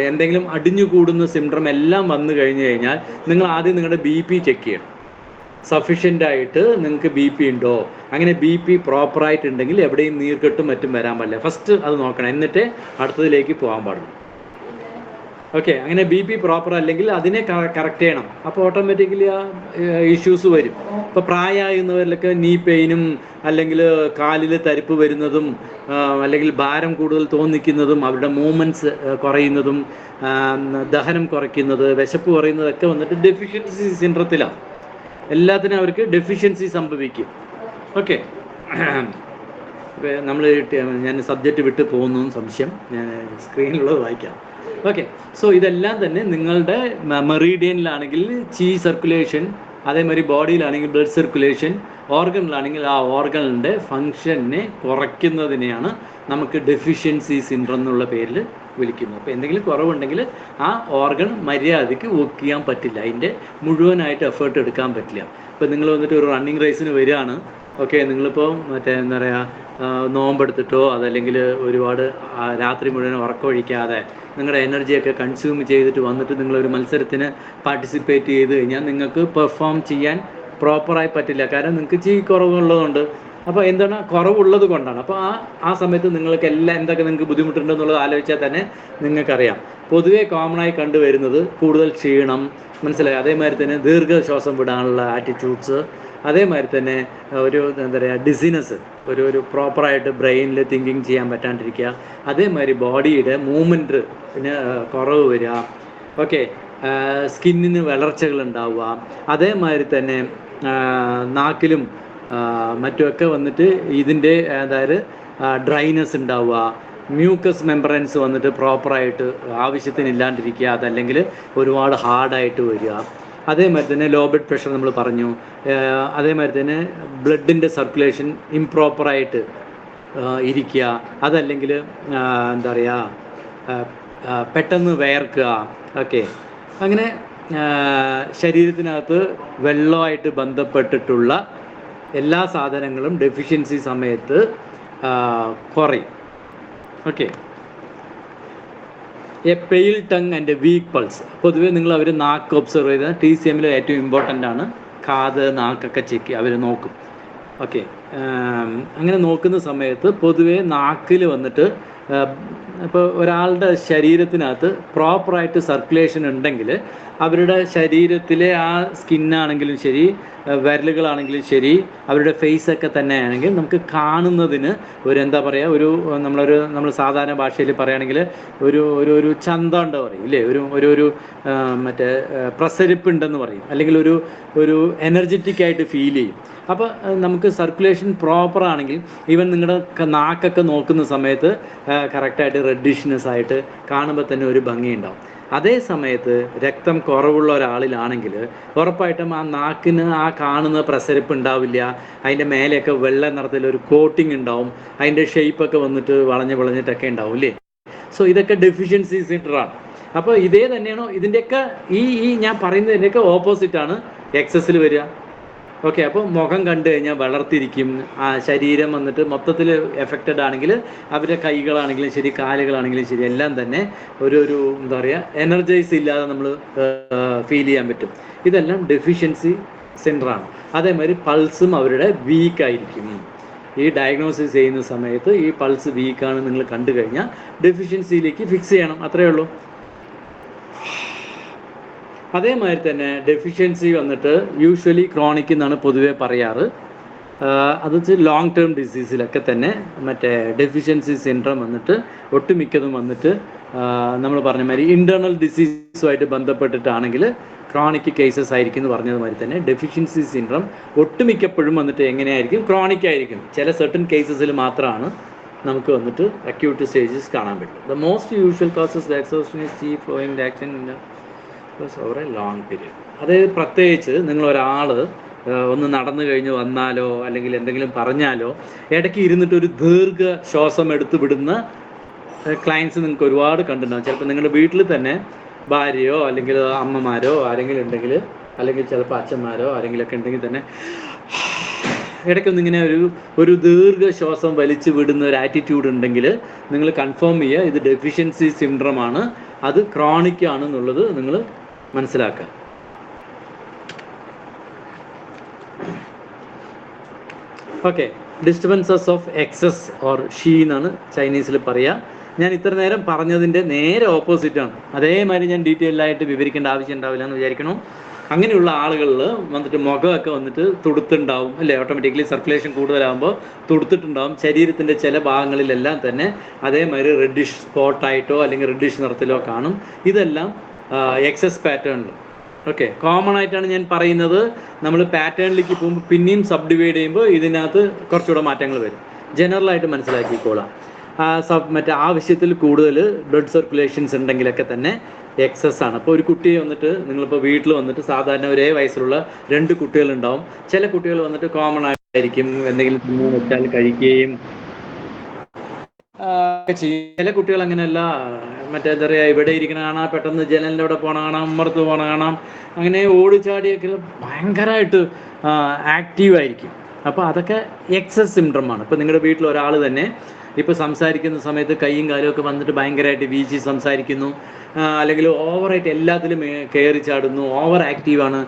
S2: എന്തെങ്കിലും അടിഞ്ഞു കൂടുന്ന സിംപ്റ്റം എല്ലാം വന്നു കഴിഞ്ഞു കഴിഞ്ഞാൽ നിങ്ങൾ ആദ്യം നിങ്ങളുടെ ബി പി ചെക്ക് ചെയ്യണം. സഫീഷ്യൻ്റ് ആയിട്ട് നിങ്ങൾക്ക് ബി പി ഉണ്ടോ? അങ്ങനെ ബി പി പ്രോപ്പറായിട്ടുണ്ടെങ്കിൽ എവിടെയും നീർക്കെട്ടും മറ്റും വരാൻ പാടില്ല. ഫസ്റ്റ് അത് നോക്കണം, എന്നിട്ട് അടുത്തതിലേക്ക് പോകാൻ പാടുള്ളൂ. ഓക്കെ, അങ്ങനെ ബി പി പ്രോപ്പർ അല്ലെങ്കിൽ അതിനെ കറക്റ്റ് ചെയ്യണം. അപ്പോൾ ഓട്ടോമാറ്റിക്കലി ആ ഇഷ്യൂസ് വരും. ഇപ്പോൾ പ്രായമാകുന്നവരിലൊക്കെ നീ പെയിനും അല്ലെങ്കിൽ കാലിൽ തരിപ്പ് വരുന്നതും അല്ലെങ്കിൽ ഭാരം കൂടുതൽ തോന്നിക്കുന്നതും അവരുടെ മൂവ്മെൻറ്റ്സ് കുറയുന്നതും ദഹനം കുറയ്ക്കുന്നത്, വിശപ്പ് കുറയുന്നതൊക്കെ വന്നിട്ട് ഡെഫിഷ്യൻസി സിൻഡ്രത്തിലാണ്. എല്ലാത്തിനും അവർക്ക് ഡെഫിഷ്യൻസി സംഭവിക്കും. ഓക്കെ, നമ്മൾ ഞാൻ സബ്ജക്റ്റ് വിട്ട് പോകുന്നു സംശയം, ഞാൻ സ്ക്രീനിലുള്ളത് വായിക്കാം. ഓക്കെ, സോ ഇതെല്ലാം തന്നെ നിങ്ങളുടെ മെറീഡിയനിലാണെങ്കിൽ ചീ സർക്കുലേഷൻ, അതേമാതിരി ബോഡിയിലാണെങ്കിൽ ബ്ലഡ് സർക്കുലേഷൻ, ഓർഗനിലാണെങ്കിൽ ആ ഓർഗനിൻ്റെ ഫങ്ഷനെ കുറയ്ക്കുന്നതിനെയാണ് നമുക്ക് ഡെഫിഷ്യൻസി സിൻഡ്രം എന്നുള്ള പേരിൽ വിളിക്കുന്നത്. അപ്പോൾ എന്തെങ്കിലും കുറവുണ്ടെങ്കിൽ ആ ഓർഗൻ മര്യാദയ്ക്ക് വർക്ക് ചെയ്യാൻ പറ്റില്ല, അതിൻ്റെ മുഴുവനായിട്ട് എഫേർട്ട് എടുക്കാൻ പറ്റില്ല. ഇപ്പോൾ നിങ്ങൾ വന്നിട്ട് ഒരു റണ്ണിങ് റേസിന് വരികയാണ്, ഓക്കെ, നിങ്ങളിപ്പോൾ എന്താ പറയുക നോമ്പെടുത്തിട്ടോ അതല്ലെങ്കിൽ ഒരുപാട് രാത്രി മുഴുവൻ ഉറക്കമൊഴിക്കാതെ നിങ്ങളുടെ എനർജിയൊക്കെ കൺസ്യൂം ചെയ്തിട്ട് വന്നിട്ട് നിങ്ങളൊരു മത്സരത്തിന് പാർട്ടിസിപ്പേറ്റ് ചെയ്ത് കഴിഞ്ഞാൽ നിങ്ങൾക്ക് പെർഫോം ചെയ്യാൻ പ്രോപ്പറായി പറ്റില്ല. കാരണം നിങ്ങൾക്ക് ചീ കുറവുള്ളതുകൊണ്ട് അപ്പോൾ എന്താണ് കുറവുള്ളത് കൊണ്ടാണ്. അപ്പോൾ ആ സമയത്ത് നിങ്ങൾക്ക് എല്ലാം എന്തൊക്കെ നിങ്ങൾക്ക് ബുദ്ധിമുട്ടുണ്ടെന്നുള്ളത് ആലോചിച്ചാൽ തന്നെ നിങ്ങൾക്കറിയാം. പൊതുവേ കോമണായി കണ്ടുവരുന്നത് കൂടുതൽ ക്ഷീണം, മനസ്സിലായി, അതേമാതിരി തന്നെ ദീർഘശ്വാസം വിടാനുള്ള ആറ്റിറ്റ്യൂഡ്സ്, അതേമാതിരി തന്നെ ഒരു എന്താ പറയുക ഡിസിനെസ്, ഒരു പ്രോപ്പറായിട്ട് ബ്രെയിനിൽ തിങ്കിങ് ചെയ്യാൻ പറ്റാണ്ടിരിക്കുക, അതേമാതിരി ബോഡിയുടെ മൂവ്മെൻറ്റ് പിന്നെ കുറവ് വരിക, ഓക്കെ, സ്കിന്നിന് വളർച്ചകൾ ഉണ്ടാവുക, അതേമാതിരി തന്നെ നാക്കിലും മറ്റുമൊക്കെ വന്നിട്ട് ഇതിൻ്റെ അതായത് ഡ്രൈനെസ് ഉണ്ടാവുക, മ്യൂക്കസ് മെമ്പറൻസ് വന്നിട്ട് പ്രോപ്പറായിട്ട് ആവശ്യത്തിന് ഇല്ലാണ്ടിരിക്കുക, അതല്ലെങ്കിൽ ഒരുപാട് ഹാർഡായിട്ട് വരിക. അതേമാതിരി തന്നെ ലോ ബ്ലഡ് പ്രഷർ നമ്മൾ പറഞ്ഞു. അതേമാതിരി തന്നെ ബ്ലഡിൻ്റെ സർക്കുലേഷൻ ഇംപ്രോപ്പറായിട്ട് ഇരിക്കുക, അതല്ലെങ്കിൽ എന്താ പറയുക പെട്ടെന്ന് വിയർക്കുക, ഓക്കെ. അങ്ങനെ ശരീരത്തിനകത്ത് വെള്ളമായിട്ട് ബന്ധപ്പെട്ടിട്ടുള്ള എല്ലാ സാധനങ്ങളും ഡെഫിഷ്യൻസി സമയത്ത് കുറയും. Okay. A pale tongue and week pulse. പൊതുവേ നിങ്ങൾ അവർ നാക്ക് ഒബ്സർവ് ചെയ്താൽ TCMൽ ഏറ്റവും ഇമ്പോർട്ടൻ്റ് ആണ് കാത്, നാക്കൊക്കെ ചെക്ക് അവർ നോക്കും. ഓക്കെ. അങ്ങനെ നോക്കുന്ന സമയത്ത് പൊതുവേ നാക്കിൽ വന്നിട്ട് ഇപ്പോൾ ഒരാളുടെ ശരീരത്തിനകത്ത് പ്രോപ്പറായിട്ട് സർക്കുലേഷൻ ഉണ്ടെങ്കിൽ അവരുടെ ശരീരത്തിലെ ആ സ്കിന്നാണെങ്കിലും ശരി, വിരലുകളാണെങ്കിലും ശരി, അവരുടെ ഫേസൊക്കെ തന്നെയാണെങ്കിൽ നമുക്ക് കാണുന്നതിന് ഒരു എന്താ പറയുക, നമ്മൾ സാധാരണ ഭാഷയിൽ പറയുകയാണെങ്കിൽ ഒരു ചന്ത ഉണ്ടോ പറയും ഇല്ലേ, ഒരു മറ്റേ പ്രസരിപ്പുണ്ടെന്ന് പറയും, അല്ലെങ്കിൽ ഒരു എനർജറ്റിക് ആയിട്ട് ഫീൽ ചെയ്യും. അപ്പോൾ നമുക്ക് സർക്കുലേഷൻ പ്രോപ്പർ ആണെങ്കിൽ ഈവൻ നിങ്ങളുടെ നാക്കൊക്കെ നോക്കുന്ന സമയത്ത് കറക്റ്റായിട്ട് റെഡിഷ്നെസ് ആയിട്ട് കാണുമ്പോൾ തന്നെ ഒരു ഭംഗിയുണ്ടാവും. അതേ സമയത്ത് രക്തം കുറവുള്ള ഒരാളിലാണെങ്കിൽ ഉറപ്പായിട്ടും ആ നാക്കിന് ആ കാണുന്ന പ്രസരിപ്പ് ഉണ്ടാവില്ല, അതിൻ്റെ മേലെയൊക്കെ വെള്ള നിറത്തിലൊരു കോട്ടിങ് ഉണ്ടാവും, അതിൻ്റെ ഷേപ്പൊക്കെ വന്നിട്ട് വളഞ്ഞിട്ടൊക്കെ ഉണ്ടാവും അല്ലേ. സോ ഇതൊക്കെ ഡെഫിഷ്യൻസി സിൻഡ്രോമാണ്. അപ്പോൾ ഇതേ തന്നെയാണോ ഇതിൻ്റെയൊക്കെ ഈ ഞാൻ പറയുന്നതിൻ്റെയൊക്കെ ഓപ്പോസിറ്റാണ് എക്സസിൽ വരിക. ഓക്കെ. അപ്പോൾ മുഖം കണ്ടു കഴിഞ്ഞാൽ വളർത്തിരിക്കും, ആ ശരീരം വന്നിട്ട് മൊത്തത്തിൽ എഫക്റ്റഡ് ആണെങ്കിൽ അവരുടെ കൈകളാണെങ്കിലും ശരി, കാലുകളാണെങ്കിലും ശരി, എല്ലാം തന്നെ ഒരു എന്താ പറയുക എനർജൈസ് ഇല്ലാതെ നമ്മൾ ഫീൽ ചെയ്യാൻ പറ്റും. ഇതെല്ലാം ഡെഫിഷ്യൻസി സെൻറ്ററാണ്. അതേമാതിരി പൾസും അവരുടെ വീക്കായിരിക്കും. ഈ ഡയഗ്നോസിസ് ചെയ്യുന്ന സമയത്ത് ഈ പൾസ് വീക്കാണ് നിങ്ങൾ കണ്ടു കഴിഞ്ഞാൽ ഡെഫിഷ്യൻസിയിലേക്ക് ഫിക്സ് ചെയ്യണം, അത്രയേ ഉള്ളൂ. അതേമാതിരി തന്നെ ഡെഫിഷ്യൻസി വന്നിട്ട് യൂഷ്വലി ക്രോണിക് എന്നാണ് പൊതുവെ പറയാറ്. അത് ലോങ് ടേം ഡിസീസിലൊക്കെ തന്നെ മറ്റേ ഡെഫിഷ്യൻസി സിൻഡ്രോം വന്നിട്ട് ഒട്ടുമിക്കതും വന്നിട്ട് നമ്മൾ പറഞ്ഞ മാതിരി ഇൻറ്റേർണൽ ഡിസീസുമായിട്ട് ബന്ധപ്പെട്ടിട്ടാണെങ്കിൽ ക്രോണിക് കേസസ് ആയിരിക്കും എന്ന് പറഞ്ഞതുമാതിരി തന്നെ ഡെഫിഷ്യൻസി സിൻഡ്രോം ഒട്ടുമിക്കപ്പോഴും വന്നിട്ട് എങ്ങനെയായിരിക്കും, ക്രോണിക് ആയിരിക്കും. ചില സർട്ടൻ കേസസിൽ മാത്രമാണ് നമുക്ക് വന്നിട്ട് അക്യൂട്ട് സ്റ്റേജസ് കാണാൻ പറ്റും. The most usual causes flowing action over A long period. അതായത് പ്രത്യേകിച്ച് നിങ്ങൾ ഒരാൾ ഒന്ന് നടന്നു കഴിഞ്ഞ് വന്നാലോ അല്ലെങ്കിൽ എന്തെങ്കിലും പറഞ്ഞാലോ ഇടയ്ക്ക് ഇരുന്നിട്ട് ഒരു ദീർഘ ശ്വാസം എടുത്ത് വിടുന്ന ക്ലയൻസ് നിങ്ങൾക്ക് ഒരുപാട് കണ്ടിട്ടുണ്ടാകും. ചിലപ്പോൾ നിങ്ങളുടെ വീട്ടിൽ തന്നെ ഭാര്യയോ അല്ലെങ്കിൽ അമ്മമാരോ ആരെങ്കിലും ഉണ്ടെങ്കിൽ, അല്ലെങ്കിൽ ചിലപ്പോൾ അച്ഛന്മാരോ ആരെങ്കിലുമൊക്കെ ഉണ്ടെങ്കിൽ തന്നെ ഇടയ്ക്കൊന്നിങ്ങനെ ഒരു ദീർഘ ശ്വാസം വലിച്ചു വിടുന്ന ഒരു ആറ്റിറ്റ്യൂഡ് ഉണ്ടെങ്കിൽ നിങ്ങൾ കൺഫേം ചെയ്യുക ഇത് ഡെഫിഷ്യൻസി സിൻഡ്രോം ആണ്, അത് ക്രോണിക് ആണെന്നുള്ളത് നിങ്ങൾ മനസ്സിലാക്കുക. Okay. Disturbances of excess or qi എന്നാണ് ചൈനീസിൽ പറയുക. ഞാൻ ഇത്ര നേരം പറഞ്ഞതിൻ്റെ നേരെ ഓപ്പോസിറ്റാണ്. അതേമാതിരി ഞാൻ ഡീറ്റെയിൽ ആയിട്ട് വിവരിക്കേണ്ട ആവശ്യം ഉണ്ടാവില്ല എന്ന് വിചാരിക്കണം. അങ്ങനെയുള്ള ആളുകളിൽ വന്നിട്ട് മുഖമൊക്കെ വന്നിട്ട് തുടുത്തുണ്ടാവും അല്ലേ, ഓട്ടോമാറ്റിക്കലി സർക്കുലേഷൻ കൂടുതലാകുമ്പോൾ തുടുത്തിട്ടുണ്ടാവും. ശരീരത്തിൻ്റെ ചില ഭാഗങ്ങളിലെല്ലാം തന്നെ അതേമാതിരി റെഡിഷ് സ്പോട്ടായിട്ടോ അല്ലെങ്കിൽ റെഡിഷ് നിറത്തിലോ കാണും. ഇതെല്ലാം എക്സസ് പാറ്റേണിൽ. ഓക്കെ. കോമൺ ആയിട്ടാണ് ഞാൻ പറയുന്നത്. നമ്മൾ പാറ്റേണിലേക്ക് പോകുമ്പോൾ പിന്നെയും സബ് ഡിവൈഡ് ചെയ്യുമ്പോൾ ഇതിനകത്ത് കുറച്ചുകൂടെ മാറ്റങ്ങൾ വരും. ജനറലായിട്ട് മനസ്സിലാക്കിക്കോളാം. മറ്റേ ആവശ്യത്തിൽ കൂടുതൽ ബ്ലഡ് സർക്കുലേഷൻസ് ഉണ്ടെങ്കിലൊക്കെ തന്നെ എക്സസ് ആണ്. അപ്പോൾ ഒരു കുട്ടിയെ വന്നിട്ട് നിങ്ങളിപ്പോൾ വീട്ടിൽ വന്നിട്ട് സാധാരണ ഒരേ വയസ്സിലുള്ള 2 കുട്ടികളുണ്ടാവും. ചില കുട്ടികൾ വന്നിട്ട് കോമൺ ആയിരിക്കും, എന്തെങ്കിലും തിന്നു വെച്ചാൽ കഴിക്കുകയും ചെയ്യും. ചില കുട്ടികൾ അങ്ങനെയല്ല, മറ്റേ എന്താ പറയുക ഇവിടെ ഇരിക്കണ കാണാം, പെട്ടെന്ന് ജനലിൻ്റെ അവിടെ പോകണ കാണാം, അമ്മർത്ത് പോകണ കാണാം, അങ്ങനെ ഓടിച്ചാടിയൊക്കെ ഭയങ്കരമായിട്ട് ആക്റ്റീവായിരിക്കും. അപ്പോൾ അതൊക്കെ എക്സസ് സിൻഡ്രോമാണ്. ഇപ്പോൾ നിങ്ങളുടെ വീട്ടിൽ ഒരാൾ തന്നെ ഇപ്പോൾ സംസാരിക്കുന്ന സമയത്ത് കൈയും കാലും ഒക്കെ വന്നിട്ട് ഭയങ്കരമായിട്ട് വീശി സംസാരിക്കുന്നു, അല്ലെങ്കിൽ ഓവറായിട്ട് എല്ലാത്തിലും കയറി ചാടുന്നു, ഓവർ ആക്റ്റീവാണ്,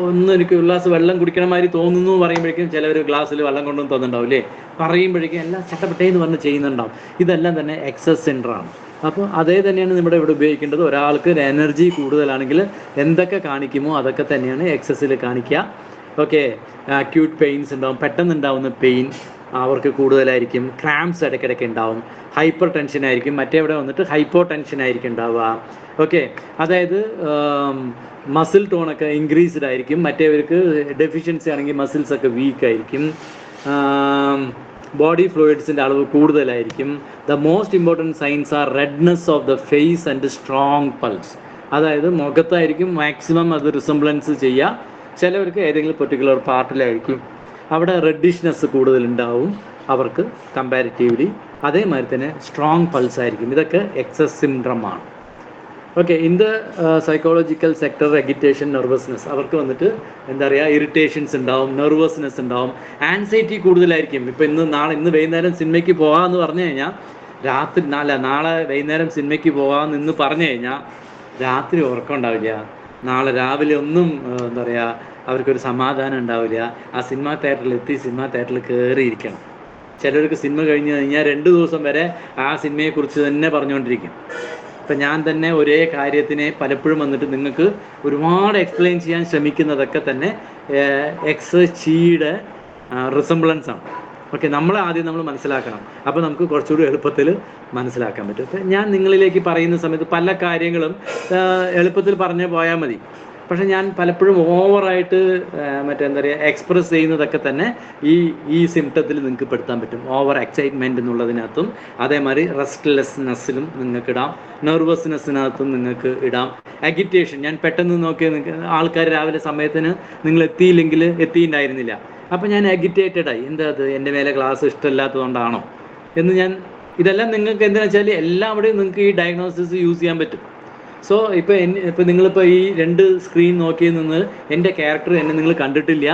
S2: ഒന്ന് എനിക്ക് ഗ്ലാസ് വെള്ളം കുടിക്കണ മാതിരി തോന്നുന്നു പറയുമ്പോഴേക്കും ചിലവർ ഗ്ലാസ്സിൽ വെള്ളം കൊണ്ടുവന്ന് തന്നിട്ടുണ്ടാവും അല്ലേ, പറയുമ്പോഴേക്കും എല്ലാം ചട്ടപ്പെട്ടേന്ന് പറഞ്ഞ് ചെയ്യുന്നുണ്ടാവും. ഇതെല്ലാം തന്നെ എക്സസ് സിൻഡ്രോമാണ്. അപ്പോൾ അതേ തന്നെയാണ് നമ്മുടെ ഇവിടെ ഉപയോഗിക്കേണ്ടത്. ഒരാൾക്ക് എനർജി കൂടുതലാണെങ്കിൽ എന്തൊക്കെ കാണിക്കുമോ അതൊക്കെ തന്നെയാണ് എക്സസ്സിൽ കാണിക്കുക. ഓക്കെ, അക്യൂട്ട് പെയിൻസ് ഉണ്ടാവും, പെട്ടെന്ന് ഉണ്ടാവുന്ന പെയിൻ അവർക്ക് കൂടുതലായിരിക്കും, ക്രാംസ് ഇടയ്ക്കിടയ്ക്ക് ഉണ്ടാവും, ഹൈപ്പർ ടെൻഷൻ ആയിരിക്കും, മറ്റേവിടെ വന്നിട്ട് ഹൈപ്പോ ടെൻഷൻ ആയിരിക്കും ഉണ്ടാവുക. ഓക്കെ, അതായത് മസിൽ ടോണൊക്കെ ഇൻക്രീസ്ഡ് ആയിരിക്കും, മറ്റേവർക്ക് ഡെഫിഷ്യൻസി ആണെങ്കിൽ മസിൽസ് ഒക്കെ വീക്ക് ആയിരിക്കും, ബോഡി ഫ്ലൂയിഡ്സിൻ്റെ അളവ് കൂടുതലായിരിക്കും. The most important signs are redness of the face and strong pulse. അതായത് മുഖത്തായിരിക്കും മാക്സിമം അത് റിസംബ്ലൻസ് ചെയ്യുക, ചിലവർക്ക് ഏതെങ്കിലും പെർട്ടിക്കുലർ പാർട്ടിലായിരിക്കും അവിടെ റെഡിഷ്നെസ് കൂടുതലുണ്ടാവും അവർക്ക് കമ്പാരിറ്റീവ്ലി. അതേമാതിരി തന്നെ സ്ട്രോങ് പൾസ് ആയിരിക്കും. ഇതൊക്കെ എക്സസ് സിൻഡ്രോമാണ്. Okay, in the psychological sector agitation, nervousness, അവർക്ക് വന്നിട്ട് എന്താ പറയുക, ഇറിറ്റേഷൻസ് ഉണ്ടാവും, നെർവസ്നെസ് ഉണ്ടാവും, ആൻസൈറ്റി കൂടുതലായിരിക്കും. ഇപ്പോൾ ഇന്ന് വൈകുന്നേരം സിനിമയ്ക്ക് പോകാമെന്ന് പറഞ്ഞു കഴിഞ്ഞാൽ രാത്രി നാളെ വൈകുന്നേരം സിനിമയ്ക്ക് പോകാമെന്ന് പറഞ്ഞു കഴിഞ്ഞാൽ രാത്രി ഉറക്കം ഉണ്ടാവില്ല, നാളെ രാവിലെ ഒന്നും എന്താ പറയുക അവർക്കൊരു സമാധാനം ഉണ്ടാവില്ല. ആ സിനിമാ തിയേറ്ററിൽ കയറിയിരിക്കണം. ചിലർക്ക് സിനിമ കഴിഞ്ഞ് കഴിഞ്ഞാൽ 2 ദിവസം വരെ ആ സിനിമയെക്കുറിച്ച് തന്നെ പറഞ്ഞുകൊണ്ടിരിക്കും. ഇപ്പം ഞാൻ തന്നെ ഒരേ കാര്യത്തിനെ പലപ്പോഴും വന്നിട്ട് നിങ്ങൾക്ക് ഒരുപാട് എക്സ്പ്ലെയിൻ ചെയ്യാൻ ശ്രമിക്കുന്നതൊക്കെ തന്നെ എക്സസീയുടെ റിസംബ്ലൻസ് ആണ്. ഓക്കെ, ആദ്യം നമ്മൾ മനസ്സിലാക്കണം. അപ്പോൾ നമുക്ക് കുറച്ചുകൂടി എളുപ്പത്തിൽ മനസ്സിലാക്കാൻ പറ്റും. ഇപ്പം ഞാൻ നിങ്ങളിലേക്ക് പറയുന്ന സമയത്ത് പല കാര്യങ്ങളും എളുപ്പത്തിൽ പറഞ്ഞു പോയാൽ മതി. പക്ഷെ ഞാൻ പലപ്പോഴും ഓവറായിട്ട് എന്താ പറയുക എക്സ്പ്രസ് ചെയ്യുന്നതൊക്കെ തന്നെ ഈ സിംറ്റത്തിൽ നിങ്ങൾക്ക് പെടുത്താൻ പറ്റും. ഓവർ എക്സൈറ്റ്മെൻറ്റ് എന്നുള്ളതിനകത്തും അതേമാതിരി റെസ്റ്റ്ലെസ്നെസ്സിലും നിങ്ങൾക്ക് ഇടാം, നെർവസ്നെസ്സിനകത്തും നിങ്ങൾക്ക് ഇടാം, അഗിറ്റേഷൻ. ഞാൻ പെട്ടെന്ന് നോക്കിയ ആൾക്കാർ രാവിലെ സമയത്തിന് നിങ്ങൾ എത്തിയിട്ടുണ്ടായിരുന്നില്ല, അപ്പോൾ ഞാൻ അഗിറ്റേറ്റഡായി. എന്താ അത്, എൻ്റെ മേലെ ക്ലാസ് ഇഷ്ടമില്ലാത്തതുകൊണ്ടാണോ എന്ന് ഇതെല്ലാം നിങ്ങൾക്ക് എന്താണെന്ന് വെച്ചാൽ എല്ലാവിടെയും നിങ്ങൾക്ക് ഈ ഡയഗ്നോസിസ് യൂസ് ചെയ്യാൻ പറ്റും. സോ ഇപ്പോൾ നിങ്ങളിപ്പോൾ ഈ 2 സ്ക്രീൻ നോക്കി നിന്ന് എൻ്റെ ക്യാരക്ടർ എന്നെ നിങ്ങൾ കണ്ടിട്ടില്ല,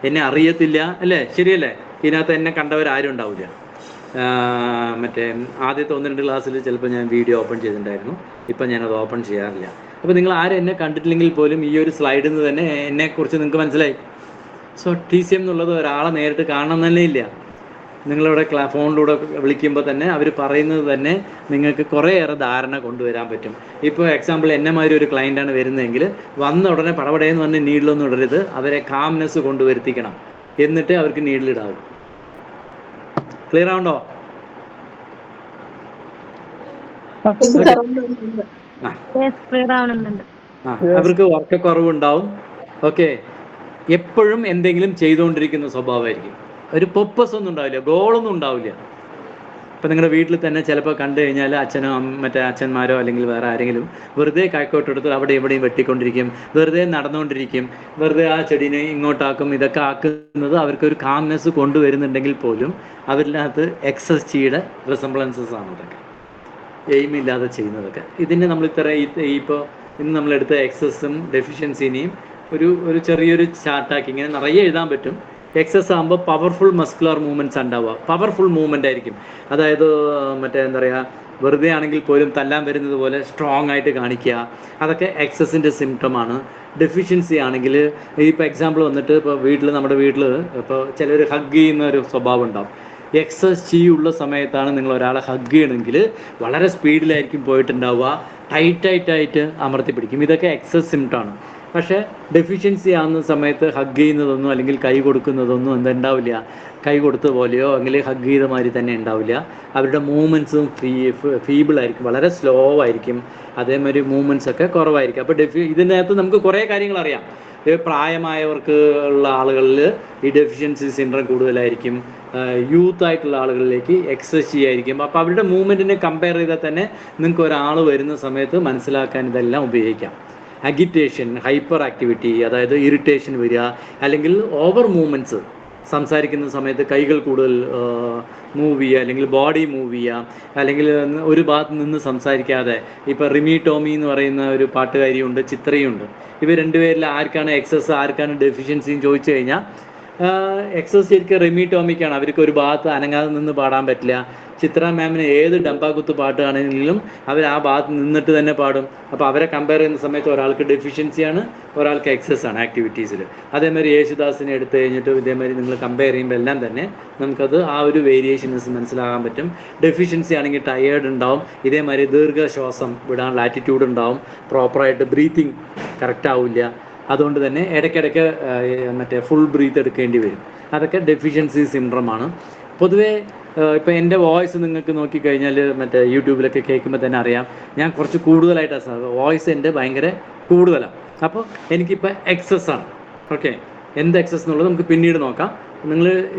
S2: എന്നെ അറിയത്തില്ല അല്ലേ, ശരിയല്ലേ? ഇതിനകത്ത് എന്നെ കണ്ടവരാരും ഉണ്ടാവില്ല. ആദ്യത്തെ 1-2 ക്ലാസ്സിൽ ചിലപ്പോൾ ഞാൻ വീഡിയോ ഓപ്പൺ ചെയ്തിട്ടുണ്ടായിരുന്നു, ഇപ്പം ഞാനത് ഓപ്പൺ ചെയ്യാറില്ല. അപ്പോൾ നിങ്ങൾ ആരും എന്നെ കണ്ടിട്ടില്ലെങ്കിൽ പോലും ഈ ഒരു സ്ലൈഡിൽ നിന്ന് തന്നെ എന്നെക്കുറിച്ച് നിങ്ങൾക്ക് മനസ്സിലായി. സോ TCM എന്നുള്ളത് ഒരാളെ നേരിട്ട് കാണണം തന്നെ ഇല്ല. നിങ്ങളിവിടെ ഫോണിലൂടെ വിളിക്കുമ്പോൾ തന്നെ അവർ പറയുന്നത് തന്നെ നിങ്ങൾക്ക് കുറേയേറെ ധാരണ കൊണ്ടുവരാൻ പറ്റും. ഇപ്പോൾ എക്സാമ്പിൾ എന്നെമാതിരി ഒരു ക്ലയൻ്റാണ് വരുന്നതെങ്കിൽ വന്ന ഉടനെ പടപടയെന്ന് പറഞ്ഞ് നീഡിലൊന്നും ഇടരുത്, അവരെ കാംനെസ് കൊണ്ടുവരുത്തിക്കണം, എന്നിട്ട് അവർക്ക് നീഡിലിടാവും. ക്ലിയർ ആവുണ്ടോ? അവർക്ക് ഉറക്കക്കുറവുണ്ടാവും. ഓക്കെ, എപ്പോഴും എന്തെങ്കിലും ചെയ്തുകൊണ്ടിരിക്കുന്ന സ്വഭാവമായിരിക്കും, ഒരു പർപ്പസ് ഒന്നും ഉണ്ടാവില്ല, ഗോളൊന്നും ഉണ്ടാവില്ല. ഇപ്പം നിങ്ങളുടെ വീട്ടിൽ തന്നെ ചിലപ്പോൾ കണ്ടു കഴിഞ്ഞാൽ അച്ഛന്മാരോ അല്ലെങ്കിൽ വേറെ ആരെങ്കിലും വെറുതെ കൈക്കോട്ടെടുത്ത് അവിടെ ഇവിടെയും വെട്ടിക്കൊണ്ടിരിക്കും, വെറുതെ നടന്നുകൊണ്ടിരിക്കും, വെറുതെ ആ ചെടീനെ ഇങ്ങോട്ടാക്കും. ഇതൊക്കെ ആക്കുന്നത് അവർക്കൊരു കാംനെസ് കൊണ്ടുവരുന്നുണ്ടെങ്കിൽ പോലും അവരിനകത്ത് എക്സസീയുടെ റിസംബ്ലൻസസ് ആണ് ഇതൊക്കെ, എയിമില്ലാതെ ചെയ്യുന്നതൊക്കെ. ഇതിനെ നമ്മൾ ഇപ്പോൾ ഇന്ന് നമ്മളെടുത്ത എക്സസും ഡെഫിഷ്യൻസിനെയും ഒരു ചെറിയൊരു ചാർട്ടാക്കി ഇങ്ങനെ നിറയെ എഴുതാൻ പറ്റും. എക്സസ് ആകുമ്പോൾ പവർഫുൾ മസ്കുലർ മൂവ്മെൻറ്റ്സ് ഉണ്ടാവുക, പവർഫുൾ മൂവ്മെൻ്റ് ആയിരിക്കും. അതായത് എന്താ പറയുക, വെറുതെ ആണെങ്കിൽ പോലും തല്ലാൻ വരുന്നത് പോലെ സ്ട്രോങ് ആയിട്ട് കാണിക്കുക, അതൊക്കെ എക്സസിൻ്റെ സിംറ്റമാണ്. ഡെഫിഷ്യൻസി ആണെങ്കിൽ ഇപ്പോൾ എക്സാമ്പിൾ വന്നിട്ട് ഇപ്പോൾ നമ്മുടെ വീട്ടിൽ ഇപ്പോൾ ചിലർ ഹഗ് ചെയ്യുന്ന ഒരു സ്വഭാവം ഉണ്ടാവും. എക്സസ് ഉള്ള സമയത്താണ് നിങ്ങൾ ഒരാളെ ഹഗ് ചെയ്യണമെങ്കിൽ വളരെ സ്പീഡിലായിരിക്കും പോയിട്ടുണ്ടാവുക, ടൈറ്റായിട്ട് അമർത്തി പിടിക്കും. ഇതൊക്കെ എക്സസ് സിംറ്റമാണ്. പക്ഷേ ഡെഫിഷ്യൻസി ആകുന്ന സമയത്ത് ഹഗ് ചെയ്യുന്നതൊന്നും അല്ലെങ്കിൽ കൈ കൊടുക്കുന്നതൊന്നും ഉണ്ടാവില്ല, കൈ കൊടുത്ത പോലെയോ അല്ലെങ്കിൽ ഹഗ് ചെയ്ത മാതിരി തന്നെ ഉണ്ടാവില്ല. അവരുടെ മൂവ്മെൻറ്റ്സും ഫീബിളായിരിക്കും, വളരെ സ്ലോ ആയിരിക്കും, അതേമാതിരി മൂവ്മെൻറ്റ്സ് ഒക്കെ കുറവായിരിക്കും. അപ്പോൾ ഇതിനകത്ത് നമുക്ക് കുറേ കാര്യങ്ങൾ അറിയാം. പ്രായമായവർക്ക് ഉള്ള ആളുകളിൽ ഈ ഡെഫിഷ്യൻസി സിൻഡ്രോം കൂടുതലായിരിക്കും, യൂത്ത് ആയിട്ടുള്ള ആളുകളിലേക്ക് എക്സസ് ആയിരിക്കും. അപ്പോൾ അവരുടെ മൂവ്മെൻറ്റിനെ കമ്പയർ ചെയ്താൽ തന്നെ നിങ്ങൾക്ക് ഒരാൾ വരുന്ന സമയത്ത് മനസ്സിലാക്കാൻ ഇതെല്ലാം ഉപയോഗിക്കാം. അഗിറ്റേഷൻ, ഹൈപ്പർ ആക്ടിവിറ്റി, അതായത് ഇറിറ്റേഷൻ വരിക, അല്ലെങ്കിൽ ഓവർ മൂവ്മെൻറ്റ്സ്, സംസാരിക്കുന്ന സമയത്ത് കൈകൾ കൂടുതൽ മൂവ് ചെയ്യുക, അല്ലെങ്കിൽ ബോഡി മൂവ് ചെയ്യുക, അല്ലെങ്കിൽ ഒരു ഭാഗത്ത് നിന്ന് സംസാരിക്കാതെ. ഇപ്പോൾ റിമി ടോമി എന്ന് പറയുന്ന ഒരു പാട്ടുകാരിയുണ്ട്, ചിത്രയുണ്ട്. ഇവർ രണ്ടുപേരിൽ ആർക്കാണ് എക്സസ് ആർക്കാണ് ഡെഫിഷ്യൻസിയും ചോദിച്ചു കഴിഞ്ഞാൽ എക്സസ് ശരിക്കും റെമി ടോമിക്കാണ്. അവർക്ക് ഒരു ഭാഗത്ത് അനങ്ങാതെ നിന്ന് പാടാൻ പറ്റില്ല. ചിത്ര മാമിന് ഏത് ഡമ്പാകുത്ത് പാട്ടാണെങ്കിലും അവർ ആ ഭാഗത്ത് നിന്നിട്ട് തന്നെ പാടും. അപ്പോൾ അവരെ കമ്പയർ ചെയ്യുന്ന സമയത്ത് ഒരാൾക്ക് ഡെഫിഷ്യൻസിയാണ്, ഒരാൾക്ക് എക്സസ് ആണ് ആക്ടിവിറ്റീസിൽ. അതേമാതിരി യേശുദാസിനെ എടുത്തു കഴിഞ്ഞിട്ട് ഇതേമാതിരി നിങ്ങൾ കമ്പയർ ചെയ്യുമ്പോൾ എല്ലാം തന്നെ നമുക്കത് ആ ഒരു വേരിയേഷൻസ് മനസ്സിലാകാൻ പറ്റും. ഡെഫിഷ്യൻസി ആണെങ്കിൽ ടയേർഡ് ഉണ്ടാവും, ഇതേമാതിരി ദീർഘശ്വാസം വിടാനുള്ള ആറ്റിറ്റ്യൂഡ് ഉണ്ടാവും, പ്രോപ്പറായിട്ട് ബ്രീത്തിങ് കറക്റ്റ് ആവില്ല, അതുകൊണ്ട് തന്നെ ഇടയ്ക്കിടയ്ക്ക് മറ്റേ ഫുൾ ബ്രീത്ത് എടുക്കേണ്ടി വരും. അതൊക്കെ ഡെഫിഷ്യൻസി സിൻഡ്രോമാണ്. പൊതുവേ ഇപ്പോൾ എൻ്റെ വോയിസ് നിങ്ങൾക്ക് നോക്കിക്കഴിഞ്ഞാൽ മറ്റേ യൂട്യൂബിലൊക്കെ കേൾക്കുമ്പോൾ തന്നെ അറിയാം, ഞാൻ കുറച്ച് കൂടുതലായിട്ടാണ് വോയിസ് എൻ്റെ ഭയങ്കര കൂടുതലാണ്. അപ്പോൾ എനിക്കിപ്പോൾ എക്സസ് ആണ്. ഓക്കെ, എന്ത് എക്സസ് എന്നുള്ളത് നമുക്ക് പിന്നീട് നോക്കാം.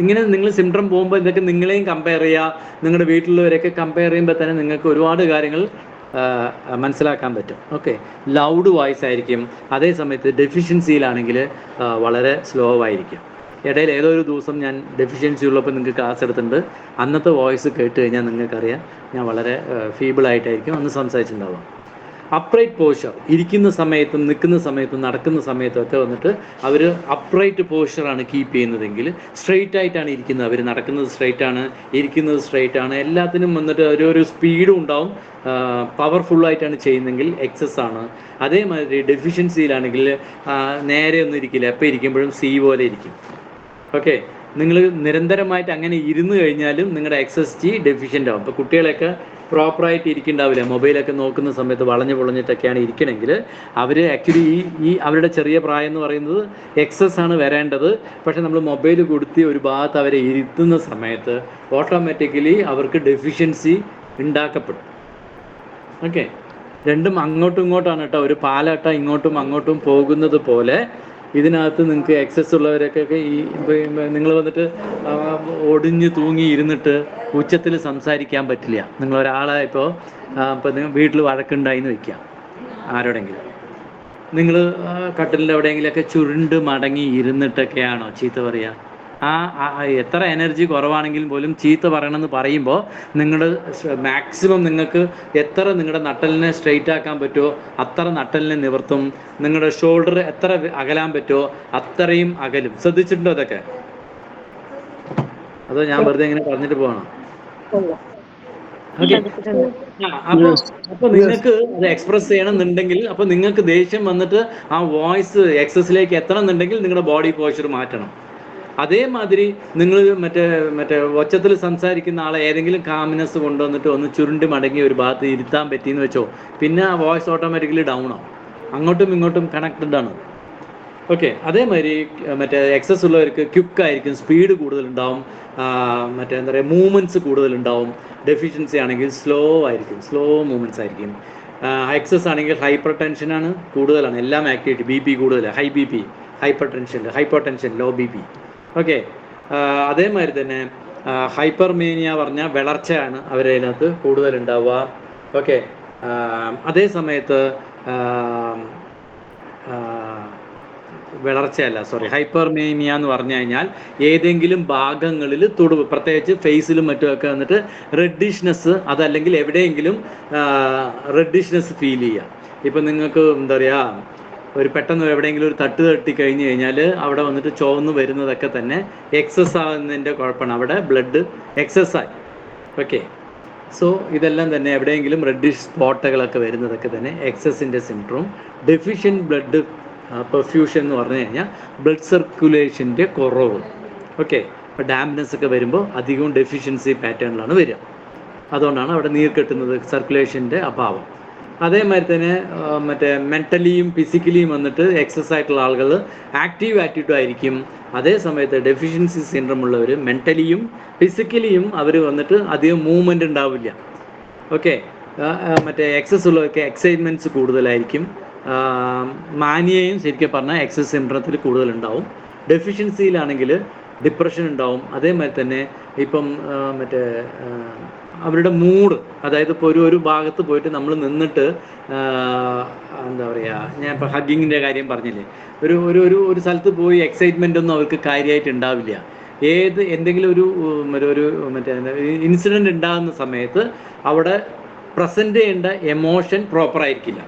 S2: നിങ്ങൾ സിംഡ്രം പോകുമ്പോൾ ഇതൊക്കെ നിങ്ങളെയും കമ്പയർ ചെയ്യുക, നിങ്ങളുടെ വീട്ടിലുള്ളവരെയൊക്കെ കമ്പയർ ചെയ്യുമ്പോൾ തന്നെ നിങ്ങൾക്ക് ഒരുപാട് കാര്യങ്ങൾ മനസ്സിലാക്കാൻ പറ്റും. ഓക്കെ, ലൗഡ് വോയിസ് ആയിരിക്കും, അതേ സമയത്ത് ഡെഫിഷ്യൻസിയിലാണെങ്കിൽ വളരെ സ്ലോ ആയിരിക്കും. ഇടയിൽ ഏതോ ഒരു ദിവസം ഞാൻ ഡെഫിഷ്യൻസി ഉള്ളപ്പോൾ നിങ്ങൾക്ക് ക്ലാസ് എടുത്തിട്ടുണ്ട്. അന്നത്തെ വോയിസ് കേട്ട് കഴിഞ്ഞാൽ നിങ്ങൾക്കറിയാം ഞാൻ വളരെ ഫീബിളായിട്ടായിരിക്കും അന്ന് സംസാരിച്ചിട്ടുണ്ടാവുക. അപ്രൈറ്റ് പോസ്ചർ, ഇരിക്കുന്ന സമയത്തും നിൽക്കുന്ന സമയത്തും നടക്കുന്ന സമയത്തും ഒക്കെ വന്നിട്ട് അവർ അപ്രൈറ്റ് പോസ്ചറാണ് കീപ്പ് ചെയ്യുന്നതെങ്കിൽ, സ്ട്രെയിറ്റ് ആയിട്ടാണ് ഇരിക്കുന്നത്, അവർ നടക്കുന്നത് സ്ട്രെയിറ്റ് ആണ്, ഇരിക്കുന്നത് സ്ട്രെയിറ്റ് ആണ്, എല്ലാത്തിനും വന്നിട്ട് ഒരു സ്പീഡും ഉണ്ടാവും, പവർഫുള്ളായിട്ടാണ് ചെയ്യുന്നതെങ്കിൽ എക്സസ് ആണ്. അതേമാതിരി ഡെഫിഷ്യൻസിയിലാണെങ്കിൽ നേരെ ഒന്നും ഇരിക്കില്ല, എപ്പോൾ ഇരിക്കുമ്പോഴും സി പോലെ ഇരിക്കും. ഓക്കെ, നിങ്ങൾ നിരന്തരമായിട്ട് അങ്ങനെ ഇരുന്ന് കഴിഞ്ഞാലും നിങ്ങളുടെ എക്സസ് ടി ഡെഫിഷ്യൻ്റ് ആവും. ഇപ്പോൾ കുട്ടികളൊക്കെ പ്രോപ്പറായിട്ട് ഇരിക്കുന്നുണ്ടാവില്ല, മൊബൈലൊക്കെ നോക്കുന്ന സമയത്ത് വളഞ്ഞു പൊളഞ്ഞിട്ടൊക്കെയാണ് ഇരിക്കണമെങ്കിൽ അവർ ആക്ച്വലി ഈ അവരുടെ ചെറിയ പ്രായം എന്ന് പറയുന്നത് എക്സസ് ആണ് വരേണ്ടത്. പക്ഷേ നമ്മൾ മൊബൈൽ കൊടുത്ത് ഒരു ഭാഗത്ത് അവരെ ഇരുത്തുന്ന സമയത്ത് ഓട്ടോമാറ്റിക്കലി അവർക്ക് ഡെഫിഷ്യൻസി ഉണ്ടാക്കപ്പെടും. ഓക്കെ, രണ്ടും അങ്ങോട്ടും ഇങ്ങോട്ടാണ് കേട്ടോ, ഒരു പാലാട്ട ഇങ്ങോട്ടും അങ്ങോട്ടും പോകുന്നത് പോലെ ഇതിനകത്ത് നിങ്ങൾക്ക് എക്സസ് ഉള്ളവരൊക്കെ ഈ നിങ്ങൾ വന്നിട്ട് ഒടിഞ്ഞ് തൂങ്ങി ഇരുന്നിട്ട് ഉച്ചത്തിൽ സംസാരിക്കാൻ പറ്റില്ല. നിങ്ങളൊരാളെ ഇപ്പോൾ നിങ്ങൾ വീട്ടിൽ വഴക്കുണ്ടായിന്ന് വയ്ക്കുക ആരോടെങ്കിലും, നിങ്ങൾ കട്ടിലിൻ്റെ എവിടെയെങ്കിലുമൊക്കെ ചുരുണ്ട് മടങ്ങി ഇരുന്നിട്ടൊക്കെയാണോ ചീത്ത പറയുക? എത്ര എനർജി കുറവാണെങ്കിലും പോലും ചീത്ത പറയണമെന്ന് പറയുമ്പോൾ നിങ്ങൾ മാക്സിമം നിങ്ങൾക്ക് എത്ര നിങ്ങളുടെ നട്ടലിനെ സ്ട്രെയിറ്റ് ആക്കാൻ പറ്റുമോ അത്ര നട്ടലിനെ നിവർത്തും. നിങ്ങളുടെ ഷോൾഡർ എത്ര അകലാൻ പറ്റുമോ അത്രയും അകലും. ശ്രദ്ധിച്ചിട്ടുണ്ടോ അതൊക്കെ? അതോ ഞാൻ വെറുതെ ഇങ്ങനെ പറഞ്ഞിട്ട് പോകണം? ഓക്കെ, അപ്പൊ നിങ്ങൾക്ക് അത് എക്സ്പ്രസ് ചെയ്യണമെന്നുണ്ടെങ്കിൽ, അപ്പൊ നിങ്ങൾക്ക് ദേഷ്യം വന്നിട്ട് ആ വോയിസ് എക്സസിലേക്ക് എത്തണം എന്നുണ്ടെങ്കിൽ നിങ്ങളുടെ ബോഡി പോസ്ചർ മാറ്റണം. അതേമാതിരി നിങ്ങൾ മറ്റേ ഒച്ചത്തിൽ സംസാരിക്കുന്ന ആളെ ഏതെങ്കിലും കാമിനെസ് കൊണ്ടുവന്നിട്ട് ഒന്ന് ചുരുണ്ടി മടങ്ങി ഒരു ഭാഗത്ത് ഇരുത്താൻ പറ്റിയെന്ന് വെച്ചോ, പിന്നെ ആ വോയിസ് ഓട്ടോമാറ്റിക്കലി ഡൗൺ ആവും. അങ്ങോട്ടും ഇങ്ങോട്ടും കണക്റ്റഡ് ആണ്. ഓക്കെ, അതേമാതിരി മറ്റേ എക്സസ് ഉള്ളവർക്ക് ക്വിക്കായിരിക്കും, സ്പീഡ് കൂടുതലുണ്ടാവും, എന്താ പറയുക മൂവ്മെൻറ്റ്സ് കൂടുതലുണ്ടാവും. ഡെഫിഷ്യൻസി ആണെങ്കിൽ സ്ലോ ആയിരിക്കും, സ്ലോ മൂവ്മെൻറ്റ്സ് ആയിരിക്കും. എക്സസ് ആണെങ്കിൽ ഹൈപ്പർ ടെൻഷനാണ് കൂടുതലാണ്, എല്ലാം ആക്ടിവിറ്റി, ബി പി കൂടുതലാണ്, high B P, hypertension, low B P. Okay, അതേമാതിരി തന്നെ ഹൈപ്പർമേനിയ പറഞ്ഞാൽ വിളർച്ചയാണ് അവരതിനകത്ത് കൂടുതലുണ്ടാവുക. ഓക്കെ, അതേ സമയത്ത് ഹൈപ്പർമേനിയ എന്ന് പറഞ്ഞു കഴിഞ്ഞാൽ ഏതെങ്കിലും ഭാഗങ്ങളിൽ തൊടുവ്, പ്രത്യേകിച്ച് ഫേസിലും മറ്റുമൊക്കെ വന്നിട്ട് റെഡിഷ്നെസ്, അതല്ലെങ്കിൽ എവിടെയെങ്കിലും റെഡിഷ്നെസ് ഫീൽ ചെയ്യുക. ഇപ്പം നിങ്ങൾക്ക് എന്താ പറയുക, ഒരു പെട്ടെന്ന് എവിടെയെങ്കിലും ഒരു തട്ടി കഴിഞ്ഞ് കഴിഞ്ഞാൽ അവിടെ വന്നിട്ട് ചുവന്ന് വരുന്നതൊക്കെ തന്നെ എക്സസ് ആകുന്നതിൻ്റെ കുഴപ്പമാണ്, അവിടെ ബ്ലഡ് എക്സസ് ആയി. ഓക്കെ, സോ ഇതെല്ലാം തന്നെ എവിടെയെങ്കിലും റെഡിഷ് സ്പോട്ടുകളൊക്കെ വരുന്നതൊക്കെ തന്നെ എക്സസിൻ്റെ സിൻഡ്രോം. ഡെഫിഷ്യൻറ്റ് ബ്ലഡ് പെർഫ്യൂഷൻ എന്ന് പറഞ്ഞു കഴിഞ്ഞാൽ ബ്ലഡ് സർക്കുലേഷൻ്റെ കുറവ്. ഓക്കെ, ഇപ്പോൾ ഡാംപ്നെസ് ഒക്കെ വരുമ്പോൾ അധികവും ഡെഫിഷ്യൻസി പാറ്റേണിലാണ് വരിക, അതുകൊണ്ടാണ് അവിടെ നീർ കെട്ടുന്നത്, സർക്കുലേഷൻ്റെ അഭാവം. അതേമാതിരി തന്നെ മെൻ്റലിയും ഫിസിക്കലിയും വന്നിട്ട് എക്സസ് ആയിട്ടുള്ള ആളുകൾ ആക്റ്റീവ് ആറ്റിറ്റ്യൂഡ് ആയിരിക്കും. അതേ സമയത്ത് ഡെഫിഷ്യൻസി സിൻഡ്രോം ഉള്ളവർ മെൻ്റലിയും ഫിസിക്കലിയും അവർ വന്നിട്ട് അധികം മൂവ്മെൻ്റ് ഉണ്ടാവില്ല. ഓക്കെ, എക്സസ് ഉള്ളവർക്ക് എക്സൈറ്റ്മെൻറ്റ്സ് കൂടുതലായിരിക്കും. മാനിയയും ശരിക്കും പറഞ്ഞാൽ എക്സസ് സിൻഡ്രോത്തിൽ കൂടുതലുണ്ടാവും. ഡെഫിഷ്യൻസിയിലാണെങ്കിൽ ഡിപ്രഷൻ ഉണ്ടാവും. അതേമാതിരി തന്നെ ഇപ്പം അവരുടെ മൂഡ്, അതായത് ഇപ്പോൾ ഒരു ഭാഗത്ത് പോയിട്ട് നമ്മൾ നിന്നിട്ട് എന്താ പറയുക, ഞാൻ ഇപ്പോൾ ഹഗ്ഗിങ്ങിൻ്റെ കാര്യം പറഞ്ഞില്ലേ, ഒരു സ്ഥലത്ത് പോയി എക്സൈറ്റ്മെൻ്റ് ഒന്നും അവർക്ക് കാര്യമായിട്ട് ഉണ്ടാവില്ല. എന്തെങ്കിലും ഒരു ഇൻസിഡൻറ്റ് ഉണ്ടാകുന്ന സമയത്ത് അവിടെ പ്രസൻറ്റ് ചെയ്യേണ്ട എമോഷൻ പ്രോപ്പറായിരിക്കില്ല.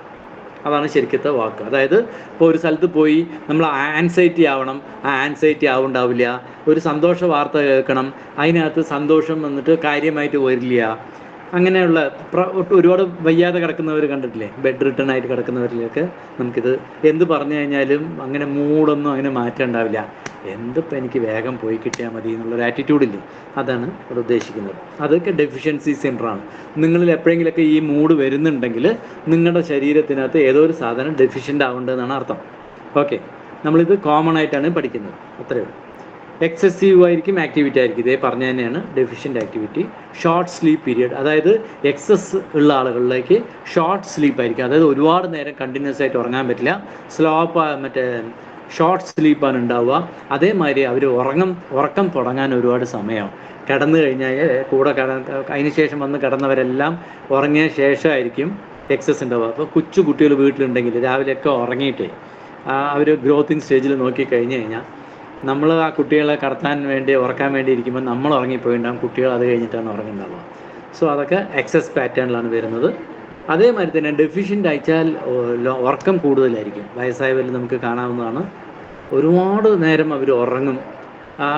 S2: അതാണ് ശരിക്കത്തെ വാക്ക്. അതായത് ഇപ്പോൾ ഒരു സ്ഥലത്ത് പോയി നമ്മൾ ആൻസൈറ്റി ആവണം, ആ ആൻസൈറ്റി ആവുണ്ടാവില്ല. ഒരു സന്തോഷ വാർത്ത കേൾക്കണം, അതിനകത്ത് സന്തോഷം വന്നിട്ട് കാര്യമായിട്ട് വരില്ല. അങ്ങനെയുള്ള ഒരുപാട് വയ്യാതെ കിടക്കുന്നവർ കണ്ടിട്ടില്ലേ, ബെഡ് റിട്ടേൺ ആയിട്ട് കിടക്കുന്നവരിലൊക്കെ നമുക്കിത് എന്ത് പറഞ്ഞു കഴിഞ്ഞാലും അങ്ങനെ മൂഡൊന്നും അങ്ങനെ മാറ്റം ഉണ്ടാവില്ല. എന്തിപ്പോൾ എനിക്ക് വേഗം പോയി കിട്ടിയാൽ മതി എന്നുള്ളൊരു ആറ്റിറ്റ്യൂഡില്ലേ, അതാണ് ഇവിടെ ഉദ്ദേശിക്കുന്നത്. അതൊക്കെ ഡെഫിഷ്യൻസി സിൻഡ്രോമാണ്. നിങ്ങളിൽ എപ്പോഴെങ്കിലുമൊക്കെ ഈ മൂഡ് വരുന്നുണ്ടെങ്കിൽ നിങ്ങളുടെ ശരീരത്തിനകത്ത് ഏതോ ഒരു സാധനം ഡെഫിഷ്യൻ്റ് ആവേണ്ടതെന്നാണ് അർത്ഥം. ഓക്കെ, നമ്മളിത് കോമൺ ആയിട്ടാണ് പഠിക്കുന്നത്, അത്രയേ ഉള്ളൂ. എക്സസീവ് ആയിരിക്കും, ആക്ടിവിറ്റി ആയിരിക്കും. ഇതേ പറഞ്ഞ തന്നെയാണ് deficient activity. Short sleep period, അതായത് എക്സസ് ഉള്ള ആളുകളിലേക്ക് ഷോർട്ട് സ്ലീപ്പ് ആയിരിക്കും. അതായത് ഒരുപാട് നേരം കണ്ടിന്യൂസ് ആയിട്ട് ഉറങ്ങാൻ പറ്റില്ല, ഷോർട്ട് സ്ലീപ്പാണ് ഉണ്ടാവുക. അതേമാതിരി അവർ ഉറക്കം തുടങ്ങാൻ ഒരുപാട് സമയമാവും. കിടന്നു കഴിഞ്ഞാൽ കൂടെ അതിന് ശേഷം വന്ന് കിടന്നവരെല്ലാം ഉറങ്ങിയ ശേഷമായിരിക്കും എക്സസ് ഉണ്ടാവുക. അപ്പോൾ കൊച്ചു കുട്ടികൾ വീട്ടിലുണ്ടെങ്കിൽ രാവിലെയൊക്കെ ഉറങ്ങിയിട്ടേ അവർ ഗ്രോത്തിങ് സ്റ്റേജിൽ നോക്കിക്കഴിഞ്ഞ് കഴിഞ്ഞാൽ നമ്മൾ ആ കുട്ടികളെ ഉറക്കാൻ വേണ്ടി ഇരിക്കുമ്പോൾ നമ്മൾ ഉറങ്ങിപ്പോയിണ്ടാകും, കുട്ടികൾ അത് കഴിഞ്ഞിട്ടാണ് ഉറങ്ങുന്നുണ്ടാവുക. സോ അതൊക്കെ എക്സസ് പാറ്റേണിലാണ് വരുന്നത്. അതേമാതിരി തന്നെ ഡെഫിഷ്യൻ്റ് അയച്ചാൽ ഉറക്കം കൂടുതലായിരിക്കും. വയസ്സായവരിൽ നമുക്ക് കാണാവുന്നതാണ്. ഒരുപാട് നേരം അവർ ഉറങ്ങും,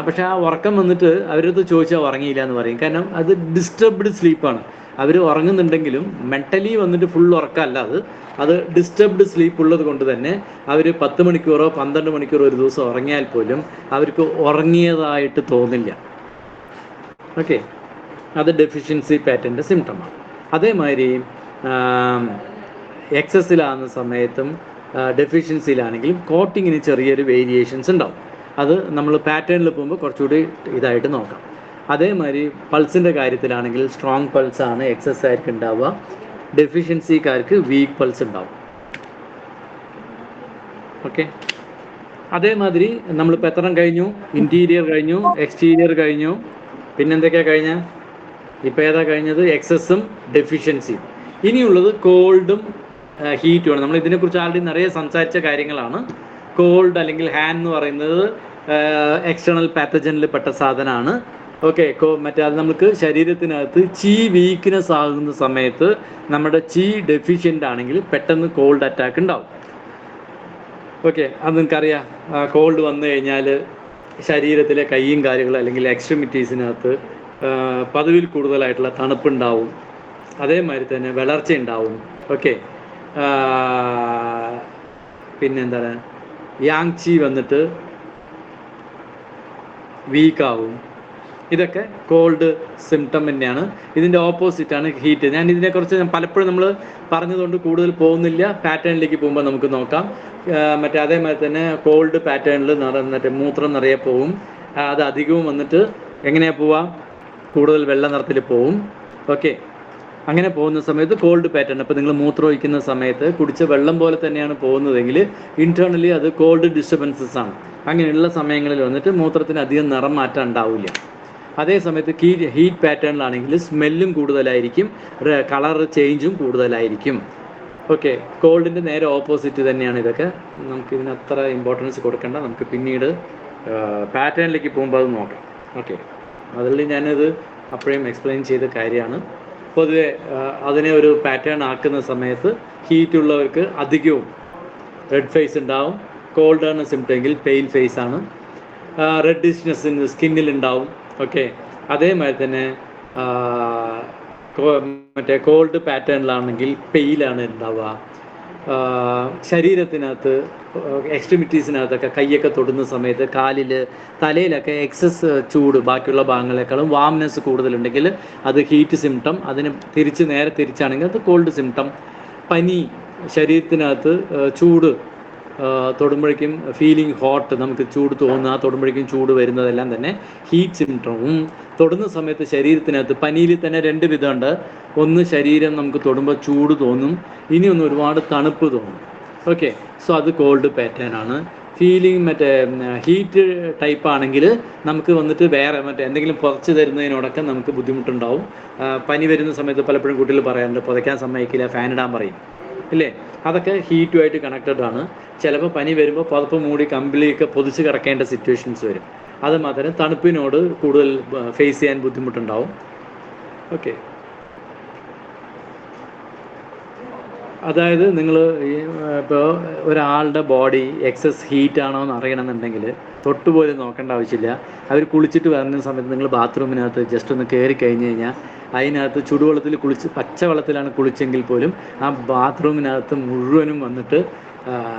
S2: പക്ഷെ ആ ഉറക്കം വന്നിട്ട് അവരത് ചോദിച്ചാൽ ഉറങ്ങിയില്ല എന്ന് പറയും. കാരണം അത് ഡിസ്റ്റർബ്ഡ് സ്ലീപ്പാണ്. അവർ ഉറങ്ങുന്നുണ്ടെങ്കിലും മെൻ്റലി വന്നിട്ട് ഫുൾ ഉറക്കമല്ല, അത് ഡിസ്റ്റർബ്ഡ് സ്ലീപ്പ് ഉള്ളത് കൊണ്ട് തന്നെ അവർ 10 മണിക്കൂറോ 12 മണിക്കൂറോ ഒരു ദിവസം ഉറങ്ങിയാൽ പോലും അവർക്ക് ഉറങ്ങിയതായിട്ട് തോന്നില്ല. ഓക്കെ, അത് ഡെഫിഷ്യൻസി പാറ്റേണിൻ്റെ സിംറ്റമാണ്. അതേമാതിരി എക്സസിലാകുന്ന സമയത്തും ഡെഫിഷ്യൻസിയിലാണെങ്കിലും കോട്ടിങ്ങിന് ചെറിയൊരു വേരിയേഷൻസ് ഉണ്ടാവും. അത് നമ്മൾ പാറ്റേണിൽ പോകുമ്പോൾ കുറച്ചുകൂടി ഇതായിട്ട് നോക്കാം. അതേമാതിരി പൾസിൻ്റെ കാര്യത്തിലാണെങ്കിൽ സ്ട്രോങ് പൾസാണ് എക്സസ് ആയിരിക്കും ഉണ്ടാവുക, ഡെഫിഷ്യൻസിക്കാർക്ക് വീക്ക് പൾസ് ഉണ്ടാവും. ഓക്കെ, അതേമാതിരി നമ്മളിപ്പോൾ എത്ര കഴിഞ്ഞു? ഇൻറ്റീരിയർ കഴിഞ്ഞു, എക്സ്റ്റീരിയർ കഴിഞ്ഞു, പിന്നെന്തൊക്കെയാണ് കഴിഞ്ഞ? ഇപ്പോൾ ഏതാ കഴിഞ്ഞത്? എക്സസും ഡെഫിഷ്യൻസിയും. ഇനിയുള്ളത് കോൾഡും ഹീറ്റുമാണ്. നമ്മൾ ഇതിനെക്കുറിച്ച് ആൾറെഡി നിറയെ സംസാരിച്ച കാര്യങ്ങളാണ്. കോൾഡ് അല്ലെങ്കിൽ ഹാൻ എന്ന് പറയുന്നത് എക്സ്റ്റേണൽ പാത്തജനിൽ പെട്ട സാധനമാണ്. ഓക്കെ, അത് നമുക്ക് ശരീരത്തിനകത്ത് ചീ വീക്ക്നെസ് ആകുന്ന സമയത്ത് നമ്മുടെ ചീ ഡെഫിഷ്യൻ്റ് ആണെങ്കിൽ പെട്ടെന്ന് കോൾഡ് അറ്റാക്ക് ഉണ്ടാവും. ഓക്കെ, അത് നിങ്ങൾക്കറിയാം. കോൾഡ് വന്നു കഴിഞ്ഞാൽ ശരീരത്തിലെ കൈയും കാലുകൾ അല്ലെങ്കിൽ എക്സ്ട്രിമിറ്റീസിനകത്ത് പതിവിൽ കൂടുതലായിട്ടുള്ള തണുപ്പുണ്ടാവും. അതേമാതിരി തന്നെ വിളർച്ച ഉണ്ടാവും. ഓക്കെ, പിന്നെന്താണ്, യാങ് ചി വന്നിട്ട് വീക്കാവും. ഇതൊക്കെ കോൾഡ് സിംറ്റം തന്നെയാണ്. ഇതിൻ്റെ ഓപ്പോസിറ്റാണ് ഹീറ്റ്. ഇതിനെക്കുറിച്ച് പലപ്പോഴും നമ്മൾ പറഞ്ഞതുകൊണ്ട് കൂടുതൽ പോകുന്നില്ല. പാറ്റേണിലേക്ക് പോകുമ്പോൾ നമുക്ക് നോക്കാം. അതേമാതിരി തന്നെ കോൾഡ് പാറ്റേണിൽ മൂത്രം നിറയെ പോവും. അത് അധികവും വന്നിട്ട് എങ്ങനെയാണ് പോവുക? കൂടുതൽ വെള്ള നിറത്തിൽ പോവും. ഓക്കെ, അങ്ങനെ പോകുന്ന സമയത്ത് കോൾഡ് പാറ്റേൺ. ഇപ്പോൾ നിങ്ങൾ മൂത്രം ഒഴിക്കുന്ന സമയത്ത് കുടിച്ച വെള്ളം പോലെ തന്നെയാണ് പോകുന്നതെങ്കിൽ ഇൻറ്റേർണലി അത് കോൾഡ് ഡിസ്റ്റർബൻസസ് ആണ്. അങ്ങനെയുള്ള സമയങ്ങളിൽ വന്നിട്ട് മൂത്രത്തിന് അധികം നിറം മാറ്റം ഉണ്ടാവില്ല. അതേ സമയത്ത് ഹീറ്റ് പാറ്റേണിലാണെങ്കിൽ സ്മെല്ലും കൂടുതലായിരിക്കും, കളർ ചേഞ്ചും കൂടുതലായിരിക്കും. ഓക്കെ, കോൾഡിൻ്റെ നേരെ ഓപ്പോസിറ്റ് തന്നെയാണ് ഇതൊക്കെ. നമുക്കിതിന് അത്ര ഇമ്പോർട്ടൻസ് കൊടുക്കേണ്ട, നമുക്ക് പിന്നീട് പാറ്റേണിലേക്ക് പോകുമ്പോൾ അത് നോക്കാം. ഓക്കെ, അതിൽ ഞാനത് അപ്പോഴും എക്സ്പ്ലെയിൻ ചെയ്ത കാര്യമാണ്. പൊതുവെ അതിനെ ഒരു പാറ്റേൺ ആക്കുന്ന സമയത്ത് ഹീറ്റുള്ളവർക്ക് അധികവും റെഡ് ഫേസ് ഉണ്ടാവും. കോൾഡാണ് സിംറ്റമെങ്കിൽ പെയിൽ ഫേസ് ആണ്. റെഡിഷ്നെസ് സ്കിന്നിലുണ്ടാവും. ഓക്കെ, അതേമാതിരി തന്നെ കോൾഡ് പാറ്റേണിലാണെങ്കിൽ പെയിലാണ് ഉണ്ടാവുക. ശരീരത്തിനകത്ത് എക്സ്ട്രിമിറ്റീസിനകത്തൊക്കെ കൈയൊക്കെ തൊടുന്ന സമയത്ത് കാലിൽ തലയിലൊക്കെ എക്സസ് ചൂട് ബാക്കിയുള്ള ഭാഗങ്ങളെക്കാളും വാംനെസ് കൂടുതലുണ്ടെങ്കിൽ അത് ഹീറ്റ് സിംറ്റം. അതിന് നേരെ തിരിച്ചാണെങ്കിൽ അത് കോൾഡ് സിംറ്റം. പനി, ശരീരത്തിനകത്ത് ചൂട് തൊടുമ്പോഴേക്കും ഫീലിംഗ് ഹോട്ട്, നമുക്ക് ചൂട് തോന്നുക, തൊടുമ്പോഴേക്കും ചൂട് വരുന്നതെല്ലാം തന്നെ ഹീറ്റ് സിംറ്റവും. തൊടുന്ന സമയത്ത് ശരീരത്തിനകത്ത് പനിയിൽ തന്നെ 2 വിധമുണ്ട്. ഒന്ന്, ശരീരം നമുക്ക് തൊടുമ്പോൾ ചൂട് തോന്നും, ഇനിയൊന്ന് ഒരുപാട് തണുപ്പ് തോന്നും. ഓക്കെ, സോ അത് കോൾഡ് പാറ്റേൺ ആണ്. ഫീലിംഗ് ഹീറ്റ് ടൈപ്പ് ആണെങ്കിൽ നമുക്ക് വന്നിട്ട് വേറെ എന്തെങ്കിലും പുതച്ച് തരുന്നതിനോടൊക്കെ നമുക്ക് ബുദ്ധിമുട്ടുണ്ടാവും. പനി വരുന്ന സമയത്ത് പലപ്പോഴും കുട്ടികൾ പറയാറുണ്ട് പുതയ്ക്കാൻ സമ്മതിക്കില്ല, ഫാൻ ഇടാൻ പറയും, ഇല്ലേ? അതൊക്കെ ഹീറ്റുമായിട്ട് കണക്റ്റഡ് ആണ്. ചിലപ്പോൾ പനി വരുമ്പോൾ പുതപ്പ് മൂടി കമ്പിളിയൊക്കെ പൊതിച്ച് കിടക്കേണ്ട സിറ്റുവേഷൻസ് വരും. അത് മാത്രം തണുപ്പിനോട് കൂടുതൽ ഫേസ് ചെയ്യാൻ ബുദ്ധിമുട്ടുണ്ടാവും. ഓക്കെ, അതായത് നിങ്ങൾ ഇപ്പോൾ ഒരാളുടെ ബോഡി എക്സസ് ഹീറ്റ് ആണോ എന്ന് അറിയണമെന്നുണ്ടെങ്കിൽ തൊട്ടുപോലും നോക്കേണ്ട ആവശ്യമില്ല. അവർ കുളിച്ചിട്ട് വരുന്ന സമയത്ത് നിങ്ങൾ ബാത്റൂമിനകത്ത് ജസ്റ്റ് ഒന്ന് കയറി കഴിഞ്ഞ് കഴിഞ്ഞാൽ അതിനകത്ത് ചുടുവെള്ളത്തിൽ കുളിച്ച് പച്ചവെള്ളത്തിലാണ് കുളിച്ചെങ്കിൽ പോലും ആ ബാത്റൂമിനകത്ത് മുഴുവനും വന്നിട്ട്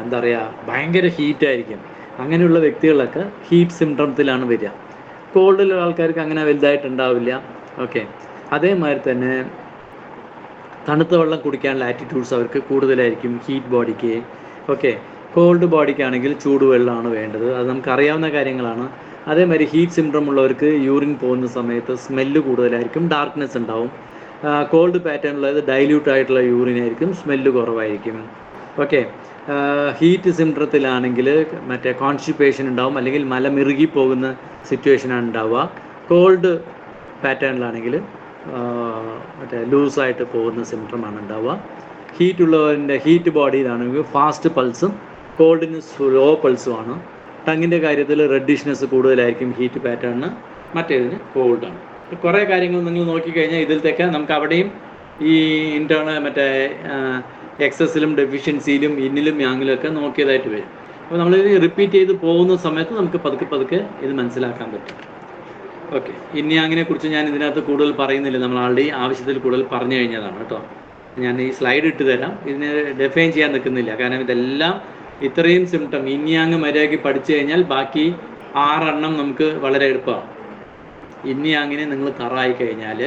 S2: എന്താ പറയുക ഭയങ്കര ഹീറ്റായിരിക്കും. അങ്ങനെയുള്ള വ്യക്തികളൊക്കെ ഹീറ്റ് സിംറ്റംസിലാണ് വരിക. കോൾഡുള്ള ആൾക്കാർക്ക് അങ്ങനെ വലുതായിട്ടുണ്ടാവില്ല. ഓക്കെ, അതേമാതിരി തന്നെ തണുത്ത വെള്ളം കുടിക്കാനുള്ള ആറ്റിറ്റ്യൂഡ്സ് അവർക്ക് കൂടുതലായിരിക്കും ഹീറ്റ് ബോഡിക്ക്. ഓക്കെ, കോൾഡ് ബോഡിക്കാണെങ്കിൽ ചൂടുവെള്ളമാണ് വേണ്ടത്, അത് നമുക്കറിയാവുന്ന കാര്യങ്ങളാണ്. അതേമാതിരി ഹീറ്റ് സിംപ്റ്റം ഉള്ളവർക്ക് യൂറിൻ പോകുന്ന സമയത്ത് സ്മെല്ല് കൂടുതലായിരിക്കും, ഡാർക്ക്നെസ് ഉണ്ടാവും. കോൾഡ് പാറ്റേണുള്ളത് ഡൈല്യൂട്ട് ആയിട്ടുള്ള യൂറിൻ ആയിരിക്കും, സ്മെല്ല് കുറവായിരിക്കും. ഓക്കെ, ഹീറ്റ് സിംപ്റ്റത്തിലാണെങ്കിൽ മറ്റേ കോൺസ്റ്റിപ്പേഷൻ ഉണ്ടാവും, അല്ലെങ്കിൽ മലമിറുകി പോകുന്ന സിറ്റുവേഷനാണ് ഉണ്ടാവുക. കോൾഡ് പാറ്റേണിലാണെങ്കിൽ മറ്റേ ലൂസായിട്ട് പോകുന്ന സിംപ്റ്റമാണ് ഉണ്ടാവുക. ഹീറ്റ് ഉള്ളവൻ്റെ ഹീറ്റ് ബോഡിയിലാണെങ്കിൽ ഫാസ്റ്റ് പൾസും കോൾഡിന് സ്ലോ പൾസുമാണ്. ടങ്ങിൻ്റെ കാര്യത്തിൽ റെഡിഷ്നെസ് കൂടുതലായിരിക്കും ഹീറ്റ് പാറ്റേണിന്, മറ്റേതിന് കോൾഡാണ്. കുറേ കാര്യങ്ങൾ നിങ്ങൾ നോക്കിക്കഴിഞ്ഞാൽ ഇതിലത്തേക്ക് നമുക്ക് അവിടെയും ഈ ഇൻറ്റേർണൽ മറ്റേ എക്സസിലും ഡെഫിഷ്യൻസിയിലും ഇന്നിലും യാങ്ങിലും ഒക്കെ നോക്കിയതായിട്ട് വരും. അപ്പോൾ നമ്മൾ റിപ്പീറ്റ് ചെയ്ത് പോകുന്ന സമയത്ത് നമുക്ക് പതുക്കെ പതുക്കെ ഇത് മനസ്സിലാക്കാൻ പറ്റും. ഓക്കെ, ഇനി യാങ്ങിനെ കുറിച്ച് ഞാൻ ഇതിനകത്ത് കൂടുതൽ പറയുന്നില്ല, നമ്മൾ ആൾറെഡി ആവശ്യത്തിൽ കൂടുതൽ പറഞ്ഞു കഴിഞ്ഞതാണ് കേട്ടോ. ഞാൻ ഈ സ്ലൈഡ് ഇട്ട് തരാം, ഇതിനെ ഡെഫൈൻ ചെയ്യാൻ നിൽക്കുന്നില്ല, കാരണം ഇതെല്ലാം ഇത്രയും സിംറ്റം ഇന്നിയാങ് മര്യാദയ്ക്ക് പഠിച്ചു കഴിഞ്ഞാൽ ബാക്കി 6 എണ്ണം നമുക്ക് വളരെ എളുപ്പമാണ്. ഇന്നിയാങ്ങിനെ നിങ്ങൾ തറായി കഴിഞ്ഞാൽ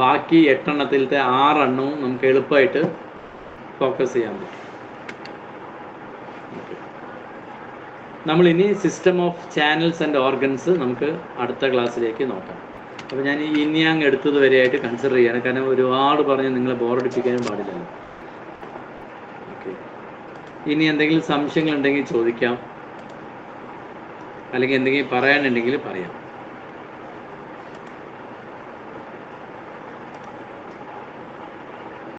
S2: ബാക്കി 8 എണ്ണത്തിലത്തെ 6 എണ്ണവും നമുക്ക് എളുപ്പമായിട്ട് ഫോക്കസ് ചെയ്യാൻ പറ്റും. നമ്മളിനി system of channels and organs നമുക്ക് അടുത്ത ക്ലാസ്സിലേക്ക് നോക്കാം. അപ്പോൾ ഞാൻ ഈ ഇന്നിയാങ് എടുത്തത് വരെയായിട്ട് കൺസിഡർ ചെയ്യാണ്, കാരണം ഒരുപാട് പറഞ്ഞ് നിങ്ങളെ ബോറടിപ്പിക്കാനും പാടില്ലല്ലോ. ഓക്കെ, ഇനി എന്തെങ്കിലും സംശയങ്ങളുണ്ടെങ്കിൽ ചോദിക്കാം, അല്ലെങ്കിൽ എന്തെങ്കിലും പറയാനുണ്ടെങ്കിൽ പറയാം.